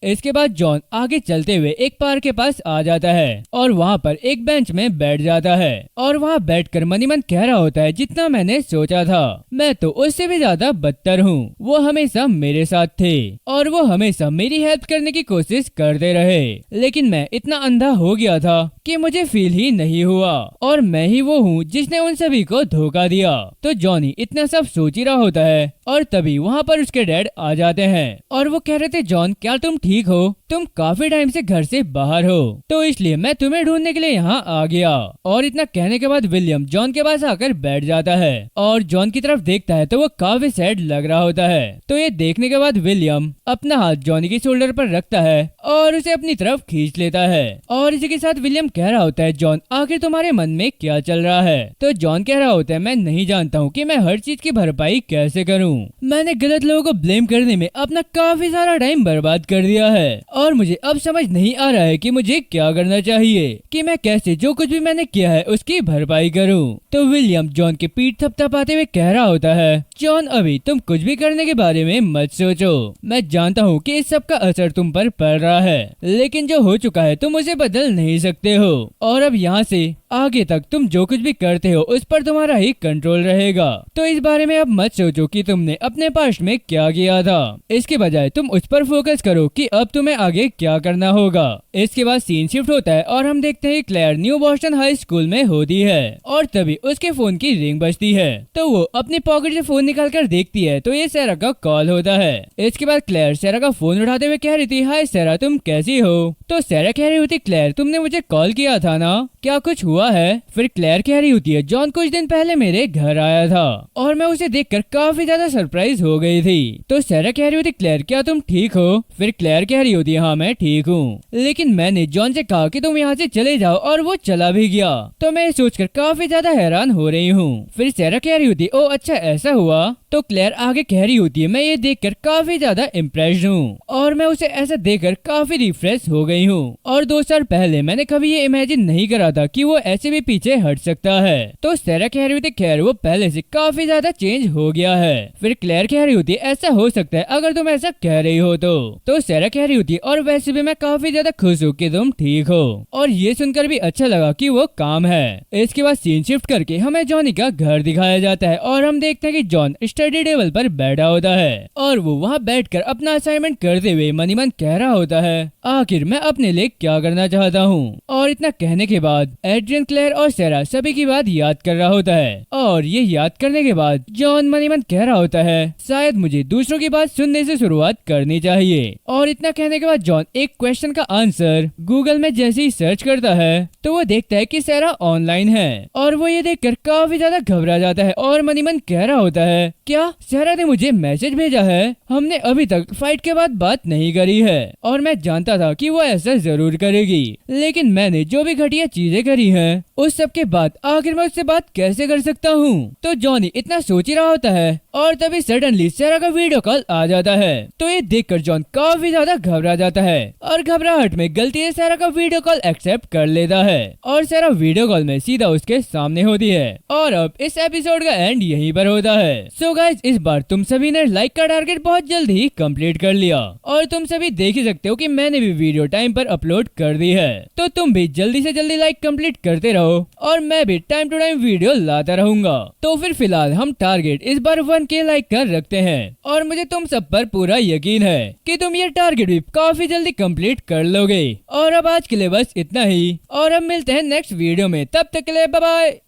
इसके बाद जॉन आगे चलते हुए एक पार्क के पास आ जाता है और वहाँ पर एक बेंच में बैठ जाता है और वहाँ बैठकर मनी मन कह रहा होता है जितना मैंने सोचा था मैं तो उससे भी ज्यादा बदतर हूँ, वो हमेशा मेरे साथ थे और वो हमेशा मेरी हेल्प करने की कोशिश करते रहे, लेकिन मैं इतना अंधा हो गया था कि मुझे फील ही नहीं हुआ और मैं ही वो हूँ जिसने उन सभी को धोखा दिया। तो जॉनी इतना सब सोच ही रहा होता है और तभी वहाँ पर उसके डैड आ जाते हैं और वो कह रहे थे जॉन क्या तुम ठीक हो, तुम काफी टाइम से घर से बाहर हो तो इसलिए मैं तुम्हें ढूंढने के लिए यहाँ आ गया। और इतना कहने के बाद विलियम जॉन के पास आकर बैठ जाता है और जॉन की तरफ देखता है तो वो काफी सैड लग रहा होता है। तो ये देखने के बाद विलियम अपना हाथ जॉनी के शोल्डर पर रखता है और उसे अपनी तरफ खींच लेता है और इसी के साथ विलियम कह रहा होता है जॉन आखिर तुम्हारे मन में क्या चल रहा है? तो जॉन कह रहा होता है मैं नहीं जानता हूँ कि मैं हर चीज की भरपाई कैसे करूँ, मैंने गलत लोगों को ब्लेम करने में अपना काफी सारा टाइम बर्बाद कर दिया है और मुझे अब समझ नहीं आ रहा है कि मुझे क्या करना चाहिए कि मैं कैसे जो कुछ भी मैंने किया है उसकी भरपाई करूं। तो विलियम जॉन की पीठ थपथपाते हुए कह रहा होता है जॉन अभी तुम कुछ भी करने के बारे में मत सोचो, मैं जानता हूँ कि इस सब का असर तुम पर पड़ रहा है लेकिन जो हो चुका है तुम उसे बदल नहीं सकते हो और अब यहाँ से आगे तक तुम जो कुछ भी करते हो उस पर तुम्हारा ही कंट्रोल रहेगा। तो इस बारे में अब मत सोचो कि तुमने अपने पास्ट में क्या किया था, इसके बजाय तुम उस पर फोकस करो कि अब तुम्हें आगे क्या करना होगा। इसके बाद सीन शिफ्ट होता है और हम देखते हैं clear new Boston high school में होती है और तभी उसके फोन की रिंग बजती है तो वो अपनी पॉकेट से फोन फोन निकाल कर देखती है तो ये सैरा का कॉल होता है। इसके बाद क्लेयर सैरा का फोन उठाते हुए कह रही थी, हाय सैरा, तुम कैसी हो? तो सैरा कह रही होती, क्लेयर तुमने मुझे कॉल किया था ना, क्या कुछ हुआ है? फिर क्लेयर कह रही होती है, जॉन कुछ दिन पहले मेरे घर आया था और मैं उसे देखकर काफी ज्यादा सरप्राइज हो गई थी। तो सैरा कह रही होती, क्लेयर क्या तुम ठीक हो? फिर क्लेयर कह रही होती है, हाँ मैं ठीक हूँ, लेकिन मैंने जॉन से कहा कि तुम यहाँ से चले जाओ और वो चला भी गया, तो मैं सोचकर काफी ज्यादा हैरान हो रही हूँ। फिर सैरा कह रही होती, ओ अच्छा ऐसा हुआ? तो क्लेयर आगे कह रही होती है, मैं ये देखकर काफी ज्यादा इम्प्रेस्ड हूँ और मैं उसे ऐसा देखकर काफी रिफ्रेश हो गई हूँ और 2 साल पहले मैंने कभी ये इमेजिन नहीं करा था कि वो ऐसे भी पीछे हट सकता है। तो सैरा कह रही होती, खैर वो पहले से काफी ज्यादा चेंज हो गया है। फिर क्लेयर कह रही होती है, ऐसा हो सकता है अगर तुम ऐसा कह रही हो तो सैरा कह रही होती है, और वैसे भी मैं काफी ज्यादा खुश हूँ कि तुम ठीक हो, और ये सुनकर भी अच्छा लगा कि वो काम है। इसके बाद सीन शिफ्ट करके हमें जॉनी का घर दिखाया जाता है और हम देखते हैं कि जॉन स्टडी टेबल पर बैठा होता है और वो वहाँ बैठकर अपना असाइनमेंट करते हुए मन ही मन कह रहा होता है, आखिर मैं अपने लिए क्या करना चाहता हूँ। और इतना कहने के बाद एड्रियन, क्लेयर और सैरा सभी की बात याद कर रहा होता है और ये याद करने के बाद जॉन मन ही मन कह रहा होता है, शायद मुझे दूसरों की बात सुनने से शुरुआत करनी चाहिए। और इतना कहने के बाद जॉन एक क्वेश्चन का आंसर गूगल में जैसे ही सर्च करता है तो वो देखता है कि सैरा ऑनलाइन है और वो ये देखकर काफी ज्यादा घबरा जाता है और मन ही मन कह रहा होता है, क्या सैरा ने मुझे मैसेज भेजा है? हमने अभी तक फाइट के बाद बात नहीं करी है और मैं जानता था कि वो ऐसा जरूर करेगी, लेकिन मैंने जो भी घटिया चीजें करी हैं उस सब के बाद आखिर मैं उससे बात कैसे कर सकता हूँ? तो जॉनी इतना सोच ही रहा होता है और तभी सडनली सैरा का वीडियो कॉल आ जाता है। तो ये देखकर जॉन काफी ज्यादा घबरा जाता है और घबराहट में गलती से सैरा का वीडियो कॉल एक्सेप्ट कर लेता है और सैरा वीडियो कॉल में सीधा उसके सामने होती है। और अब इस एपिसोड का एंड यहीं पर होता है। सो गाइस, इस बार तुम सभी ने लाइक का टारगेट बहुत जल्द ही कंप्लीट कर लिया और तुम सभी देख ही सकते हो कि मैंने भी वीडियो टाइम पर अपलोड कर दी है। तो तुम भी जल्दी से जल्दी लाइक कंप्लीट करते रहो और मैं भी टाइम टू टाइम वीडियो लाता रहूंगा। तो फिर फिलहाल हम टारगेट इस बार 1K लाइक कर रखते हैं और मुझे तुम सब पर पूरा यकीन है कि तुम ये टारगेट भी काफी जल्दी कंप्लीट कर लोगे। और अब आज के लिए बस इतना ही और हम मिलते हैं नेक्स्ट वीडियो में, तब तक के लिए बाय बाय।